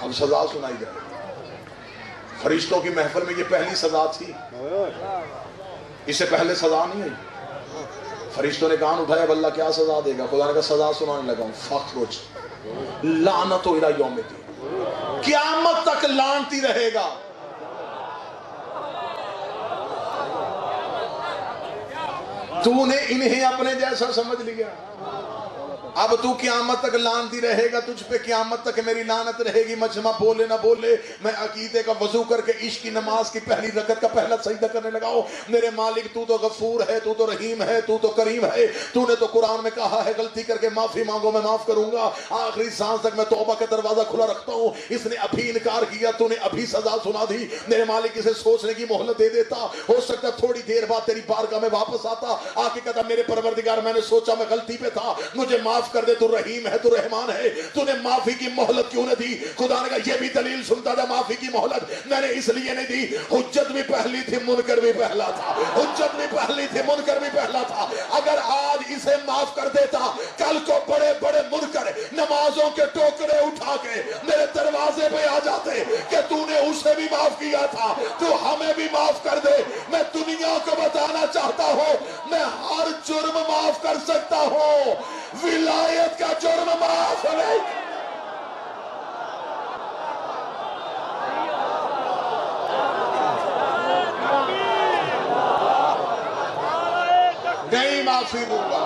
Speaker 1: اب سزا سنائی جائے۔ فرشتوں کی محفل میں یہ پہلی سزا تھی، اس سے پہلے سزا نہیں ہوئی۔ فرشتوں نے کان اٹھایا، اب اللہ کیا سزا دے گا؟ خدا نے کہا سزا سنانے لگا ہوں، فخرج لعنت الی یوم الدین، قیامت تک لعنتی رہے گا۔ تو نے انہیں اپنے جیسا سمجھ لیا، اب تو قیامت تک لعنتی رہے گا، تجھ پہ قیامت تک میری لعنت رہے گی۔ مجمع بولے نہ بولے، میں عقیدے کا وضو کر کے عشق کی نماز کی پہلی رکعت کا پہلا سجدہ کرنے لگا ہوں۔ میرے مالک تو تو غفور ہے، تو تو رحیم ہے، تو تو کریم ہے، تو نے تو قرآن میں کہا ہے غلطی کر کے معافی مانگو میں معاف کروں گا، آخری سانس تک میں توبہ کا دروازہ کھلا رکھتا ہوں۔ اس نے ابھی انکار کیا، تو نے ابھی سزا سنا دی۔ میرے مالک اسے سوچنے کی مہلت دے دیتا، ہو سکتا تھوڑی دیر بعد تیری بارگاہ میں واپس آتا، آ کے کہتا میرے پروردگار میں نے سوچا میں غلطی پہ تھا، مجھے معاف کر دے، تو رحیم ہے، تو رحمان ہے، تو نے معافی کی مہلت کیوں نہ دی؟ خدا نے کہا یہ بھی دلیل سنتا تھا، معافی کی مہلت میں نے اس لیے نہیں دی، حجت بھی پہلی تھی، منکر بھی پہلا تھا، حجت بھی پہلی تھی، منکر بھی پہلا تھا۔ اگر آج اسے معاف کر دیتا، کل کو بڑے بڑے منکر نمازوں کے ٹوکرے اٹھا کے میرے دروازے پہ آ جاتے کہ تو نے اسے بھی معاف کیا تھا، تو ہمیں بھی معاف کر دے۔ میں دنیا کو بتانا چاہتا ہوں میں ہر جرم معاف کر سکتا ہوں، ولایت کا جرم معاف نہیں۔ نہیں معافی دوں گا۔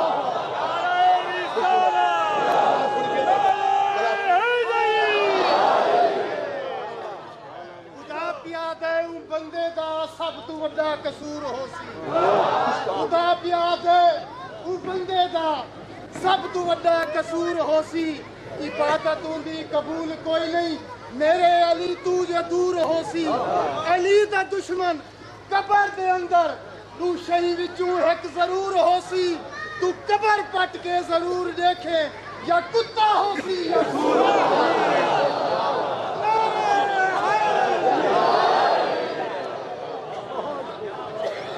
Speaker 2: خدا پیاد ہے ان بندے دا سب تو بڑا قصور ہو سی، خدا پیاد ہے ان بندے دا سب تو بڑا قصور ہو سی، عبادت دی قبول کوئی نہیں، میرے علی تو جو دور ہو سی، علی دا دشمن قبر دے اندر تو شہی وچوں ایک ضرور ہو سی، تو قبر پٹ کے ضرور دیکھے یا کتا ہو سی یا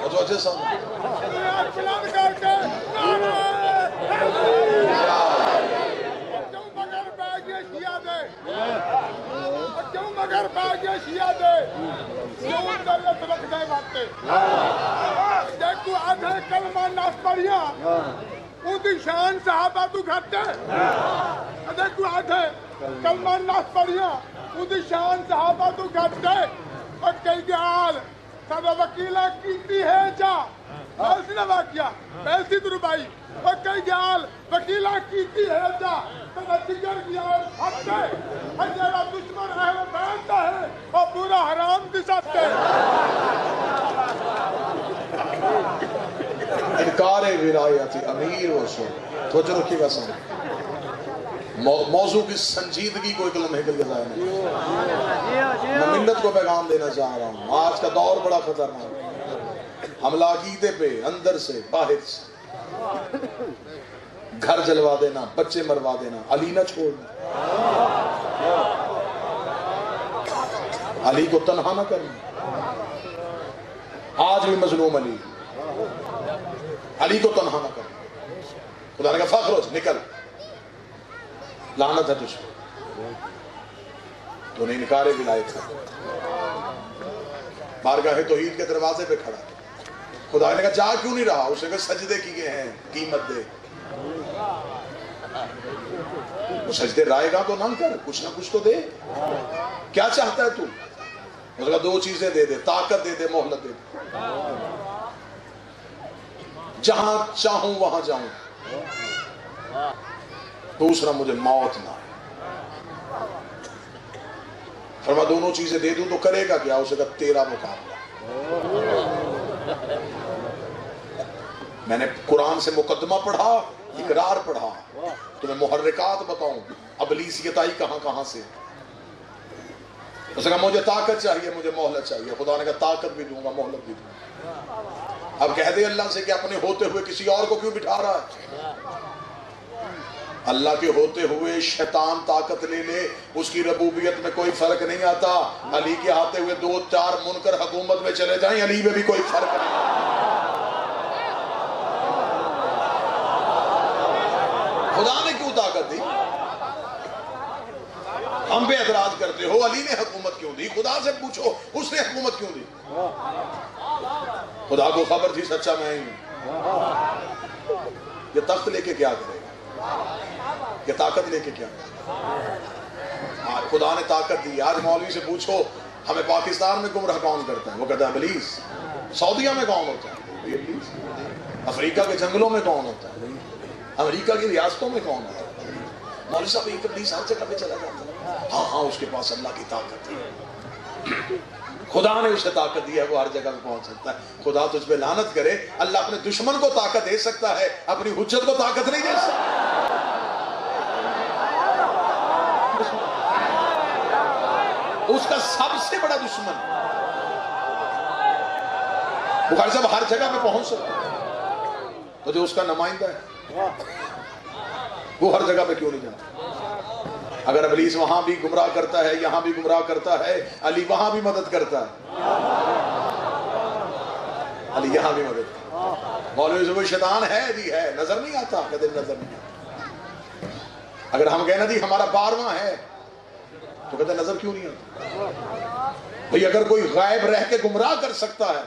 Speaker 1: اچھا صاحب
Speaker 2: مگر باغی شیعہ دے کیوں دلت رکھ دے باتے دیکھو آدھے کلمہ ناس پڑھیا ان دی شان صحابہ تو گھٹے، دیکھو آدھے کلمہ ناس پڑھیا ان دی شان صحابہ تو گھٹے، اور کئی گال سب وکیلہ کیتی ہے جا ایسی نہ واقعہ ایسی دربائی، اور کئی گال وکیلہ کیتی ہے جا تنہ جگر گیا ہفتے ہجرہ دشمن اہل بیٹھتا ہے اور پورا حرام دساتے
Speaker 1: انکار ولایت امیر و شر۔ توجہ رکھیے گا سامنے، موضوع کی سنجیدگی کو ایک لمحے کے لیے ضائع نہیں۔ میں ملت کو پیغام دینا چاہ رہا ہوں، آج کا دور بڑا خطرناک ہے، حملہ عقیدے پہ اندر سے باہر سے، گھر جلوا دینا، بچے مروا دینا، علی نہ چھوڑنا، علی کو تنہا نہ کرنا۔ آج بھی مظلوم علی، علی کو تنہا نہ کرنا۔ خدا نے کہا فخرج نکل، لعنت ہے تجھ پہ، تو نے انکار ولایت کر، بارگاہ توحید کے دروازے پہ کھڑا۔ خدا نے کہا جا کیوں نہیں رہا؟ اسے کہا سجدے کیے ہیں، قیمت دے۔ وہ سجدے رائے گا تو نہ کر، کچھ نہ کچھ تو دے، کیا چاہتا ہے تو؟ اس کا دو چیزیں دے دے، طاقت دے دے، مہلت دے دے، جہاں چاہوں وہاں جاؤں، دوسرا مجھے موت نہ آئے۔ فرما دونوں چیزیں دے دوں تو کرے گا کیا؟ اسے کہا تیرا مقابلہ۔ میں نے قرآن سے مقدمہ پڑھا، اقرار پڑھا، تمہیں محرکات بتاؤں ابلیسیت آئی کہاں کہاں سے۔ اس نے کہا مجھے طاقت چاہیے، مجھے مہلت چاہیے۔ خدا نے کہا طاقت بھی دوں گا، مہلت بھی دوں گا۔ اب کہہ دے اللہ سے کہ اپنے ہوتے ہوئے کسی اور کو کیوں بٹھا رہا ہے؟ اللہ کے ہوتے ہوئے شیطان طاقت لے لے، اس کی ربوبیت میں کوئی فرق نہیں آتا۔ علی کے آتے ہوئے 2-4 منکر حکومت میں چلے جائیں، علی میں بھی کوئی فرق نہیں آتا۔ خدا نے کیوں طاقت دی؟ ہم پہ اعتراض کرتے ہو علی نے حکومت کیوں دی؟ خدا سے پوچھو اس نے حکومت کیوں دی؟ خدا کو خبر تھی سچا میں ہی ہوں۔ یہ تخت لے کے کیا کرے گا؟ یہ طاقت لے کے کیا کرے گا؟ خدا نے طاقت دی۔ آج مولوی سے پوچھو ہمیں پاکستان میں گمراہ کون کرتا ہے؟ وہ کہتا ہے ابلیس۔ سعودیہ میں کون ہوتا ہے؟ ابلیس۔ افریقہ کے جنگلوں میں کون ہوتا ہے؟ امریکہ کی ریاستوں میں کون ہوتا ہے؟ مولوی صاحب ایک ابلیس ہر جگہ پہ چلا جاتا ہے۔ ہاں ہاں اس کے پاس اللہ کی طاقت ہے، خدا نے اسے طاقت دی ہے، وہ ہر جگہ پہ پہنچ سکتا ہے۔ خدا تجھ پہ لعنت کرے، اللہ اپنے دشمن کو طاقت دے سکتا ہے، اپنی حجت کو طاقت نہیں دے سکتا۔ اس کا سب سے بڑا دشمن بخاری صاحب ہر جگہ پہ پہنچ سکتا ہے، تو جو اس کا نمائندہ ہے وہ ہر جگہ پہ کیوں نہیں جاتا؟ اگر ابلیس وہاں بھی گمراہ کرتا ہے، یہاں بھی گمراہ کرتا ہے، علی وہاں بھی مدد کرتا ہے، علی یہاں بھی مدد کرتا ہے۔ مولوی سے کوئی شیطان ہے جی ہے، نظر نہیں آتا، کدھر نظر نہیں آتا۔ اگر ہم کہنا جی ہمارا 12واں ہے تو کہتے نظر کیوں نہیں آتا؟ بھئی اگر کوئی غائب رہ کے گمراہ کر سکتا ہے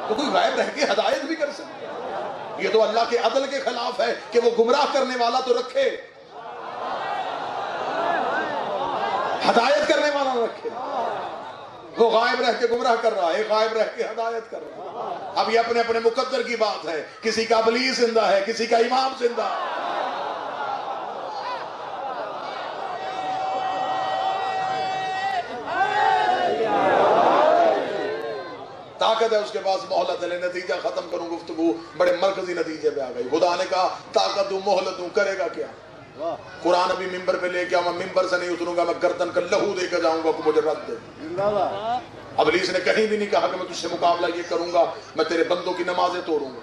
Speaker 1: تو کوئی غائب رہ کے ہدایت بھی کر سکتا ہے۔ یہ تو اللہ کے عدل کے خلاف ہے کہ وہ گمراہ کرنے والا تو رکھے، ہدایت کرنے والا رکھے۔ وہ غائب رہ کے گمراہ کر رہا ہے، غائب رہ کے ہدایت کر رہا ہے۔ اب یہ اپنے اپنے مقدر کی بات ہے، کسی کا ابلیس زندہ ہے، کسی کا امام زندہ ہے۔ طاقت ہے اس کے پاس، مہلت ہے۔ نتیجہ ختم کروں گفتگو، بڑے مرکزی نتیجے پہ آ گئی۔ خدا نے کہا طاقت دوں، مہلت دوں، کرے گا کیا؟ قرآن ابھی ممبر پہ لے کے آؤں، ممبر سے نہیں اتروں گا، میں گردن کا لہو دے کے جاؤں گا کہ مجھے رد دے۔ ابلیس نے کہیں بھی نہیں کہا کہ میں تجھ سے مقابلہ یہ کروں گا، میں تیرے بندوں کی نمازیں توڑوں گا،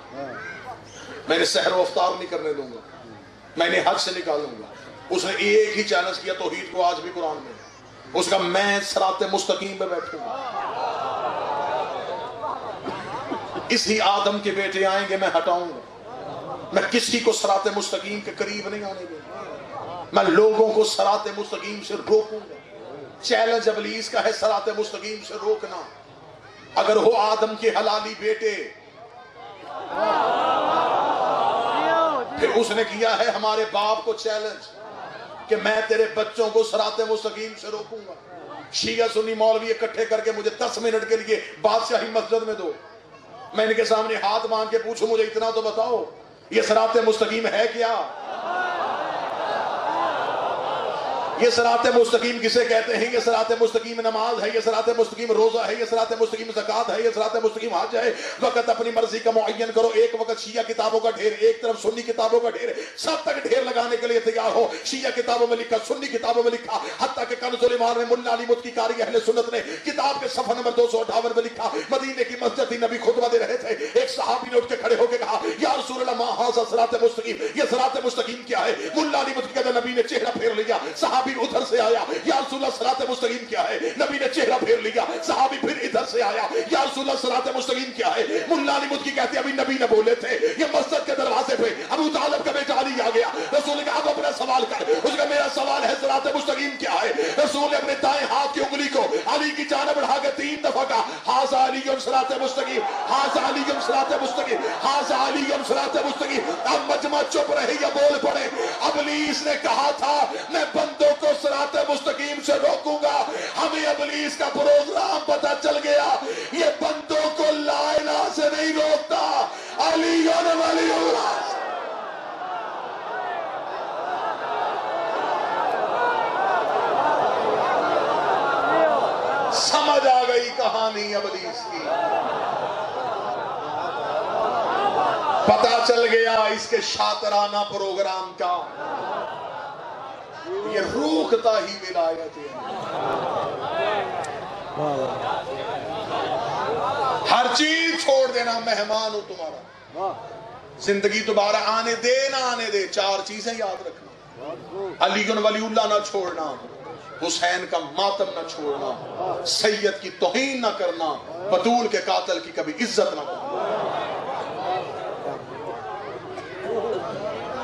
Speaker 1: میں انہیں سحر و افطار نہیں کرنے دوں گا، میں انہیں حج سے نکالوں گا۔ اس نے ایک ہی چیلنج کیا توحید کو، آج بھی قرآن میں اس کا میں صراط مستقیم پہ بیٹھوں گا، اسی آدم کے بیٹے آئیں گے میں ہٹاؤں گا، میں کسی کو صراط مستقیم کے قریب نہیں آنے دوں گا، میں لوگوں کو صراط مستقیم سے روکوں گا۔ چیلنج ابلیس کا ہے صراط مستقیم سے روکنا۔ اگر ہو آدم کے حلالی بیٹے، پھر اس نے کیا ہے ہمارے باپ کو چیلنج کہ میں تیرے بچوں کو صراط مستقیم سے روکوں گا۔ شیعہ سنی مولوی اکٹھے کر کے مجھے 10 منٹ کے لیے بادشاہی مسجد میں دو، میں ان کے سامنے ہاتھ مانگ کے پوچھوں مجھے اتنا تو بتاؤ یہ صراط مستقیم ہے کیا؟ یہ صراط مستقیم کسے کہتے ہیں؟ یہ صراط مستقیم نماز ہے، یہ صراط مستقیم روزہ ہے، یہ صراط مستقیم زکوٰۃ ہے، یہ صراط مستقیم حج ہے۔ وقت اپنی مرضی کا معین کرو، ایک وقت شیعہ کتابوں کا ڈھیر، ایک طرف سنی کتابوں کا ڈھیر، سب تک ڈھیر لگانے کے لیے تیار ہو۔ شیعہ کتابوں میں لکھا، سنی کتابوں میں لکھا، حتیٰ کہ کنز الایمان میں ملا علی مدکی قاری اہل سنت نے کتاب کے صفحہ نمبر 258 میں لکھا، مدینے کی مسجد تھی، نبی خطبہ دے رہے تھے، ایک صحابی نے اٹھ کے کھڑے ہو کے کہا یا رسول اللہ ما ھذا صراط مستقیم، یہ صراط مستقیم کیا ہے؟ ملا علی مدکی کہتا نبی نے چہرہ پھیر لیا، صحابی ادھر سے آیا یا رسول اللہ صراط مستقیم کیا ہے؟ نبی نے چہرہ پھیر لیا، صحابی پھر ادھر سے آیا یا رسول اللہ صراط مستقیم کیا ہے؟ ملا علی مدکی کہتے ابھی نبی نے بولے تھے، یہ مسجد کے دروازے پہ ابو طالب کا بیٹا علی آ گیا، رسول نے کہا اب اپنا سوال کر، اس کا میرا سوال ہے صراط مستقیم کیا ہے؟ رسول نے اپنے دائیں ہاتھ کی انگلی کو علی کی جانب بڑھا کے 3 دفعہ کہا ھذا علی صراط مستقیم، ھذا علی صراط مستقیم، ھذا علی صراط مستقیم۔ اب مجمع چپ رہی یا بول پڑے؟ ابلیس نے کہا تھا میں بندوں کو صراط مستقیم سے روکوں گا، ہمیں ابلیس کا پروگرام پتہ چل گیا، یہ بندوں کو لا الہ سے نہیں روکتا، علی ولی اللہ۔ سمجھ آ گئی کہانی ابلیس کی، پتہ چل گیا اس کے شاطرانہ پروگرام کا، یہ روکتا ہی ولایت ہے۔ ہر چیز چھوڑ دینا، مہمان ہو تمہارا، زندگی دوبارہ آنے دے نہ آنے دے، 4 چیزیں یاد رکھنا، علی ولی اللہ نہ چھوڑنا، حسین کا ماتم نہ چھوڑنا، سید کی توہین نہ کرنا، بطول کے قاتل کی کبھی عزت نہ کرنا۔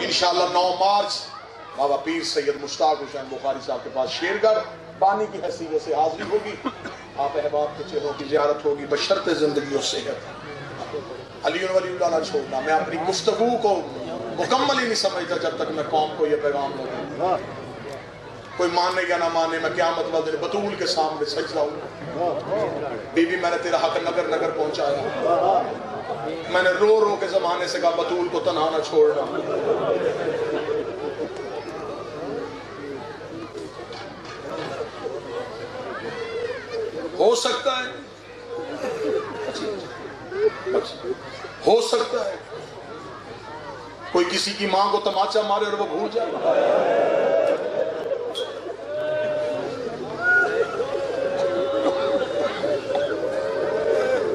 Speaker 1: انشاءاللہ 9 مارچ بابا پیر سید مشتاق حسین بخاری صاحب کے پاس شیرگڑھ بانی کی حیثیت سے حاضری ہوگی، آپ احباب کے چہروں کی زیارت ہوگی بشرط زندگی اور صحت۔ علی ولی اللہ نہ چھوڑنا۔ میں اپنی گفتگو کو مکمل ہی نہیں سمجھتا جب تک میں قوم کو یہ پیغام نہ دوں۔ کوئی مانے یا نہ مانے، میں قیامت والے دن بطول کے سامنے سجدہ ہوں۔ بی بی میں نے تیرا حق نگر نگر پہنچایا، میں نے رو رو کے زمانے سے کہا بطول کو تنہا نہ چھوڑنا۔ ہو سکتا ہے کوئی کسی کی ماں کو تماچا مارے اور وہ بھول جائے۔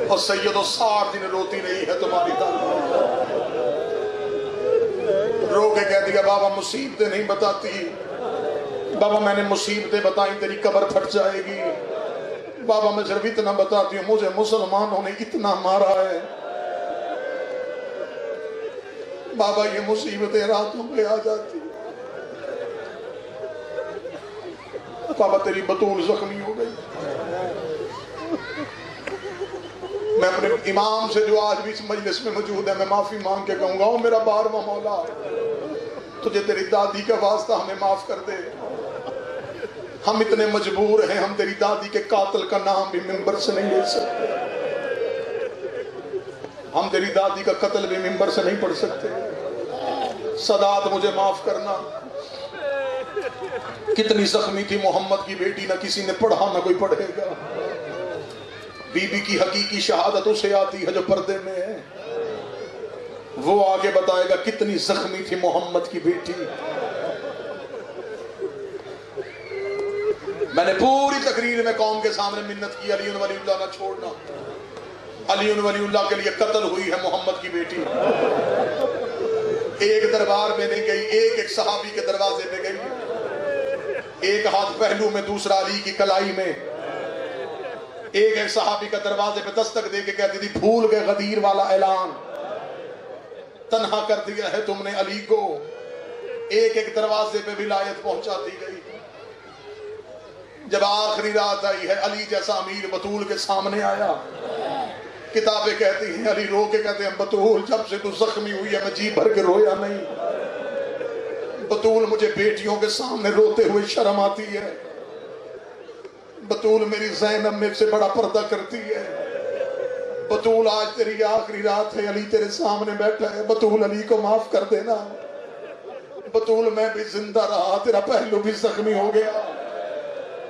Speaker 1: اور سید و سار دن روتی رہی ہے تمہاری دادی، رو کے کہہ دیا بابا مصیبتیں نہیں بتاتی، بابا میں نے مصیبتیں بتائیں تیری قبر پھٹ جائے گی، بابا میں صرف اتنا بتاتی ہوں مجھے مسلمانوں نے اتنا مارا ہے، بابا یہ مصیبتیں راتوں پہ آ جاتی، بابا تیری بطول زخمی ہو گئی۔ میں اپنے امام سے جو آج بھی اس مجلس میں موجود ہے میں معافی مانگ کے کہوں گا، او میرا بارواں مولا تجھے تیری دادی کا واسطہ ہمیں معاف کر دے، ہم اتنے مجبور ہیں، ہم تیری دادی کے قاتل کا نام بھی ممبر سے نہیں لے سکتے، ہم تیری دادی کا قتل بھی ممبر سے نہیں پڑھ سکتے، سادات مجھے معاف کرنا۔ کتنی زخمی تھی محمد کی بیٹی، نہ کسی نے پڑھا نہ کوئی پڑھے گا۔ بی بی کی حقیقی شہادت اسے آتی ہے جو پردے میں ہے، وہ آگے بتائے گا کتنی زخمی تھی محمد کی بیٹی۔ میں نے پوری تقریر میں قوم کے سامنے منت کی علی ولی اللہ نہ چھوڑنا، علی ولی اللہ کے لیے قتل ہوئی ہے محمد کی بیٹی، ایک دربار میں نہیں گئی، ایک صحابی کے دروازے پہ گئی، ایک ہاتھ پہلو میں دوسرا علی کی کلائی میں، ایک صحابی کا دروازے پہ دستک دے کے کہتی تھی بھول گئے غدیر والا اعلان، تنہا کر دیا ہے تم نے علی کو، ایک دروازے پہ ولایت پہنچاتی گئی۔ جب آخری رات آئی ہے علی جیسا امیر بطول کے سامنے آیا، کتابیں کہتی ہیں علی رو کے کہتے ہیں بطول جب سے تو زخمی ہوئی ہے میں جی بھر کے رویا نہیں، بطول مجھے بیٹیوں کے سامنے روتے ہوئے شرم آتی ہے، بطول میری زینب میرے سے بڑا پردہ کرتی ہے، بطول آج تیری آخری رات ہے، علی تیرے سامنے بیٹھا ہے، بطول علی کو معاف کر دینا، بطول میں بھی زندہ رہا تیرا پہلو بھی زخمی ہو گیا،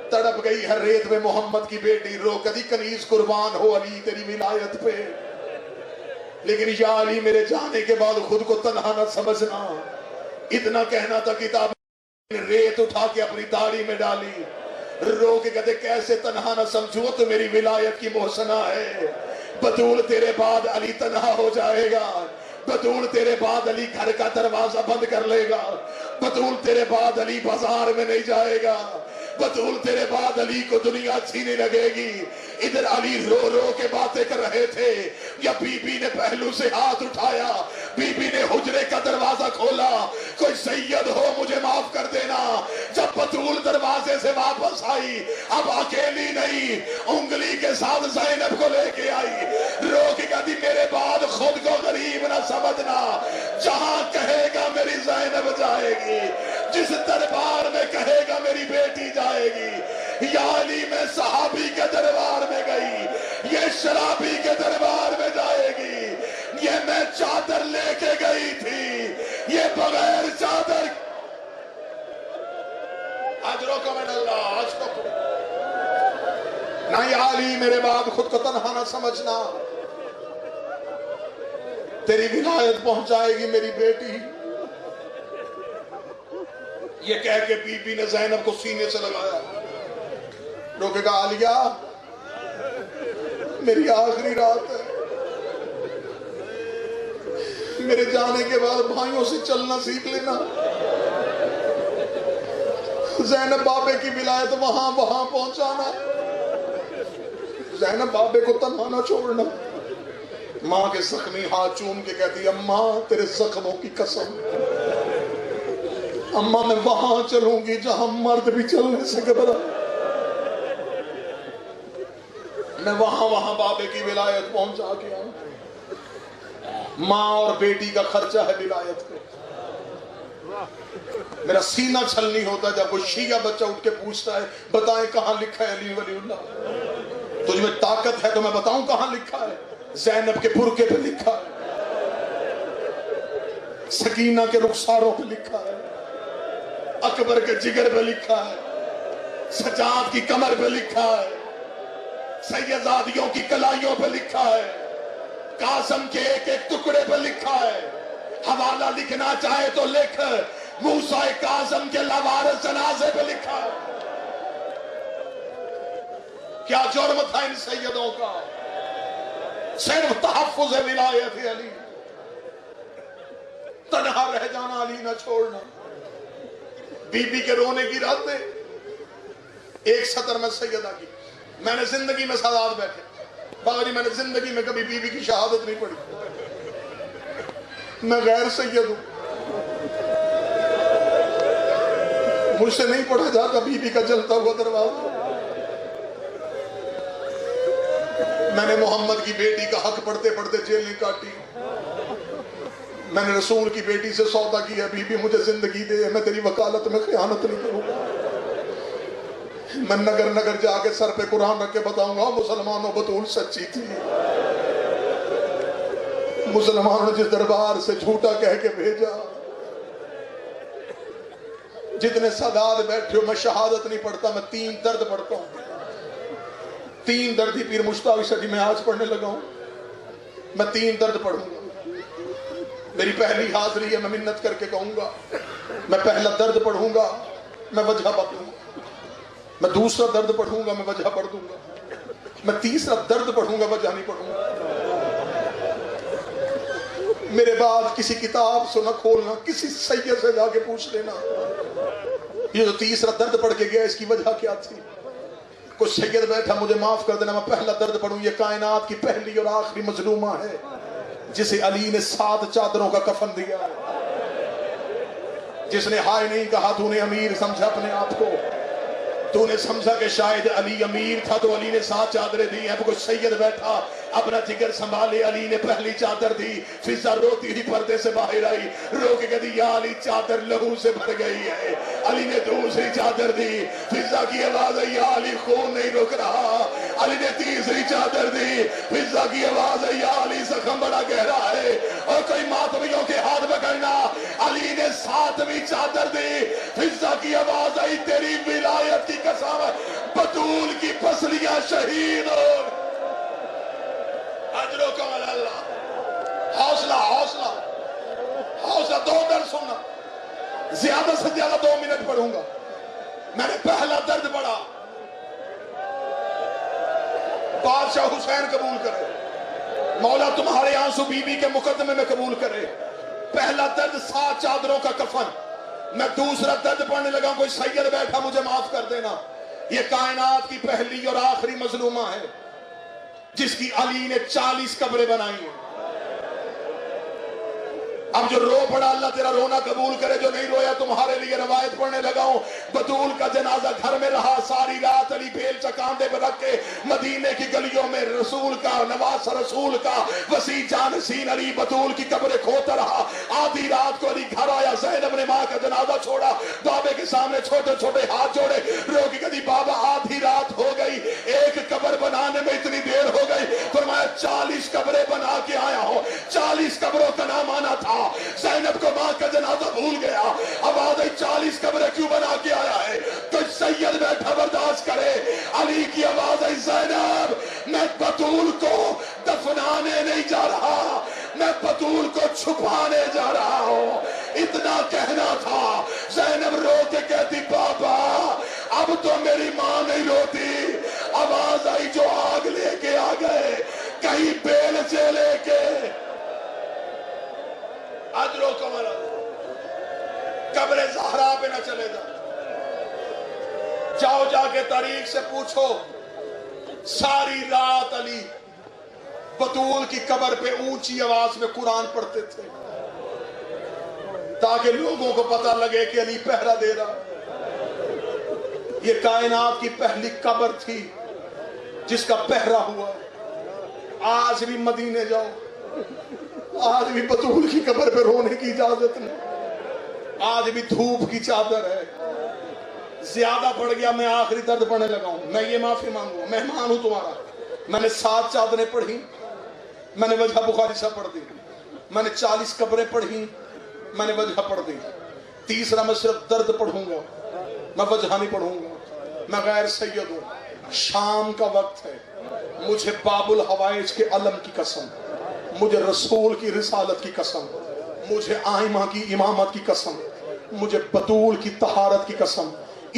Speaker 1: تڑپ گئی ہے ریت میں محمد کی بیٹی، رو کدی کنیز قربان ہو علی تیری ولایت پہ، لیکن یا علی میرے جانے کے بعد خود کو تنہا نہ سمجھنا، اتنا کہنا تھا کتاب ریت اٹھا کے اپنی داڑھی میں ڈالی، رو کے کہتے کیسے تنہا نہ سمجھو تو میری ولایت کی محسنہ ہے، بطول تیرے بعد علی تنہا ہو جائے گا، بطول تیرے بعد علی گھر کا دروازہ بند کر لے گا، بطول تیرے بعد علی بازار میں نہیں جائے گا، بطول تیرے بعد علی کو دنیا اچھی نہیں لگے گی۔ ادھر علی رو رو کے باتیں کر رہے تھے، یا بی بی نے پہلو سے ہاتھ اٹھایا، بی بی نے حجرے کا دروازہ کھولا، کوئی سید ہو مجھے معاف کر دینا، جب بطول دروازے سے واپس آئی اب اکیلی نہیں، انگلی کے ساتھ زینب کو لے کے آئی، رو کے کہتی میرے بعد خود کو غریب نہ سمجھنا، جہاں کہے گا میری زینب جائے گی، جس دربار میں کہے گا میری بیٹی جائے گی، یا علی میں صحابی کے دربار میں گئی، یہ شرابی کے دربار میں جائے گی، یہ میں چادر لے کے گئی تھی، یہ بغیر چادر اجروں من اللہ آج کو نہ یا علی میرے بعد خود کو تنہا نہ سمجھنا، تیری ولایت پہنچائے گی میری بیٹی۔ یہ کہہ کے بی بی نے زینب کو سینے سے لگایا، رو کے کہا علیہ میری آخری رات ہے، میرے جانے کے بعد بھائیوں سے چلنا سیکھ لینا، زینب بابے کی ولایت وہاں پہنچانا، زینب بابے کو تنہا نہ چھوڑنا۔ ماں کے زخمی ہاتھ چوم کے کہتی اماں تیرے زخموں کی قسم، اما میں وہاں چلوں گی جہاں مرد بھی چلنے سے گھبرا، میں وہاں بابے کی ولایت پہنچا کے آؤں۔ ماں اور بیٹی کا خرچہ ہے ولایت پہ۔ میرا سینہ چھل نہیں ہوتا جب کوئی شیعہ بچہ اٹھ کے پوچھتا ہے بتائیں کہاں لکھا ہے علی ولی اللہ، تجھ میں طاقت ہے تو میں بتاؤں کہاں لکھا ہے؟ زینب کے برقعے پہ لکھا ہے، سکینہ کے رخساروں پہ لکھا ہے، اکبر کے جگر پہ لکھا ہے، سجاد کی کمر پہ لکھا ہے، سیدزادیوں کی کلائیوں پہ لکھا ہے، قاسم کے ایک ایک ٹکڑے پہ لکھا ہے۔ حوالہ لکھنا چاہے تو لکھ، موسیٰ قاسم کے لوارث جنازے پہ لکھا ہے۔ کیا جرم تھا ان سیدوں کا؟ صرف تحفظ ولایت علی، تنہا رہ جانا، علی نہ چھوڑنا۔ بی بی کے رونے کی راتیں، ایک سطر میں سیدہ کی، میں نے زندگی میں سادات بیٹھے بابا جی، میں نے زندگی میں کبھی بی بی کی شہادت نہیں پڑھی، میں غیر سید ہوں، مجھ سے نہیں پڑھا جاتا بی بی کا جلتا ہوا دروازہ۔ میں نے محمد کی بیٹی کا حق پڑھتے پڑھتے جیلیں کاٹی، میں نے رسول کی بیٹی سے سودا کیا، بی بی مجھے زندگی دے، میں تیری وکالت میں خیانت نہیں کروں گا۔ میں نگر نگر جا کے سر پہ قرآن رکھ کے بتاؤں گا مسلمانوں بطول سچی تھی، مسلمانوں نے جس دربار سے جھوٹا کہہ کے بھیجا۔ جتنے سادات بیٹھے ہو، میں شہادت نہیں پڑھتا، میں 3 درد پڑھتا ہوں، 3 درد ہی پیر مشتاق شدی میں آج پڑھنے لگا ہوں، میں 3 درد پڑھوں گا۔ میری پہلی حاضری ہے، میں منت کر کے کہوں گا، میں پہلا درد پڑھوں گا، میں وجہ بتاؤں گا، میں دوسرا درد پڑھوں گا، میں وجہ پڑھ دوں گا، میں تیسرا درد پڑھوں گا، وجہ نہیں پڑھوں گا۔ میرے بعد کسی کتاب سے نہ کھولنا، کسی سید سے جا کے پوچھ لینا یہ جو تیسرا درد پڑھ کے گیا اس کی وجہ کیا تھی؟ کوئی سید بیٹھا مجھے معاف کر دینا، میں پہلا درد پڑھوں، یہ کائنات کی پہلی اور آخری مظلومہ ہے جسے علی نے 7 چادروں کا کفن دیا ہے، جس نے ہائے نہیں کہا، تو نے امیر سمجھا اپنے آپ کو، تو نے سمجھا کہ شاید علی امیر تھا تو علی نے 7 چادریں دی ہیں۔ کوئی سید بیٹھا اپنا جگر سنبھالے، علی نے پہلی چادر دی، فضا روتی ہوئی پردے سے باہر آئی، رو کے کہتی یا علی چادر لہو سے بھر گئی ہے۔ علی نے دوسری چادر دی، فضا کی آواز ہے یا علی خون نہیں رک رہا۔ علی نے تیسری چادر دی، فضا کی آواز ہے یا علی زخم بڑا گہرا ہے۔ اور کوئی ماتمیوں کے ہاتھ پکڑنا، علی نے 7ویں چادر دی، فضا کی آواز آئی تیری ولایت کی قسم بطول کی پسلیاں شہید ہو۔ اجرو کمال اللہ، حوصلہ حوصلہ حوصلہ، 2 درد سننا، زیادہ سے زیادہ 2 منٹ پڑھوں گا۔ میں نے پہلا درد پڑھا، بادشاہ حسین قبول کرے، مولا تمہارے آنسو بی بی کے مقدمے میں قبول کرے۔ پہلا درد 7 چادروں کا کفن۔ میں دوسرا درد پڑھنے لگا، کوئی سید بیٹھا مجھے معاف کر دینا، یہ کائنات کی پہلی اور آخری مظلومہ ہے جس کی علی نے 40 قبریں بنائی ہیں۔ اب جو رو پڑا اللہ تیرا رونا قبول کرے، جو نہیں رویا تمہارے لیے روایت پڑھنے لگا ہوں۔ بطول کا جنازہ گھر میں رہا ساری رات، علی بیل چکاندے پر رکھ کے مدینے کی گلیوں میں رسول کا نواسہ رسول کا وسیع جانشین علی بطول کی قبر کھوتا رہا۔ آدھی رات کو علی گھر آیا، زینب نے ماں کا جنازہ چھوڑا، بابے کے سامنے چھوٹے چھوٹے ہاتھ جوڑے، رو کے کہتی بابا آدھی رات ہو گئی، ایک قبر بنانے میں اتنی دیر ہو گئی، فرمایا 40 قبریں بنا کے آیا ہوں۔ 40 قبروں کا نام آنا تھا، زینب کو ماں کا جنازہ بھول گیا، آواز آئی 40 قبریں کیوں بنا کے آیا ہے؟ تو سید بیٹھا برداشت کرے، علی کی آواز آئی زینب میں بطول کو دفنانے نہیں جا رہا، میں بطول کو چھپانے جا رہا ہوں۔ اتنا کہنا تھا، زینب رو کے کہتی بابا اب تو میری ماں نہیں روتی۔ آواز آئی جو آگ لے کے آ گئے، کہیں بیل سے لے کے اجرو کمر قبر زہرا پہ نہ چلے جاؤ جا کے تاریخ سے پوچھو، ساری رات علی بطول کی قبر پہ اونچی آواز میں قرآن پڑھتے تھے۔ تاکہ لوگوں کو پتہ لگے کہ علی پہرا دے رہا. یہ کائنات کی پہلی قبر تھی جس کا پہرا ہوا. آج بھی مدینے جاؤ، آج بھی بطول کی قبر پہ رونے کی اجازت نہیں. آج بھی دھوپ کی چادر ہے. زیادہ پڑ گیا، میں آخری درد پڑھنے لگا ہوں. میں یہ معافی مانگوں گا، مہمان ہوں تمہارا. میں نے 7 چادریں پڑھی، میں نے وجہ بخاری صاحب پڑھ دی. میں نے 40 قبریں پڑھی، میں نے وجہ پڑھ دی. تیسرا میں صرف درد پڑھوں گا، میں وجہ نہیں پڑھوں گا. میں غیر سید ہوں. شام کا وقت ہے. مجھے باب الحوائج کے علم کی قسم، مجھے رسول کی رسالت کی قسم، مجھے آئمہ کی امامت کی قسم، مجھے بطول کی طہارت کی قسم،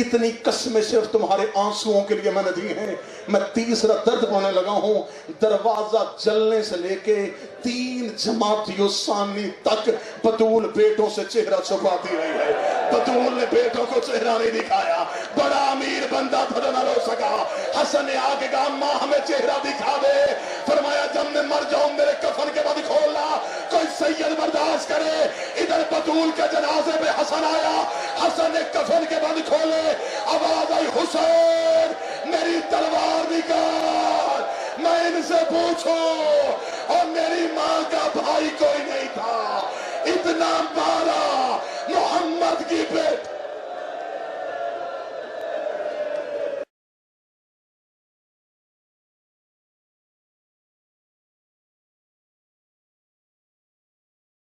Speaker 1: اتنی قسمیں صرف تمہارے آنسوؤں کے لیے میں نے دی ہیں. میں تیسرا درد پڑھنے لگا ہوں. دروازہ جلنے سے لے کے 3 جماعتیوں ثانی تک بطول بیٹوں سے چہرہ چھپاتی رہی ہے. بطول نے بیٹوں کو چہرہ نہیں دکھایا. بڑا امیر بندہ تھا نہ رو سکا. حسن نے آگے کہا ماں ہمیں چہرہ دکھا دے. فرمایا جب میں مر جاؤں میرے کفن کے بعد کھولنا. کوئی سید برداشت کرے. ادھر بطول کے جنازے پہ حسن آیا. حسن نے کفن کے بعد کھولے. آواز آئی حسین میری تلوار نکال. میں ان سے پوچھوں، اور میری ماں کا بھائی کوئی نہیں تھا. اتنا مارا محمد کی بیٹی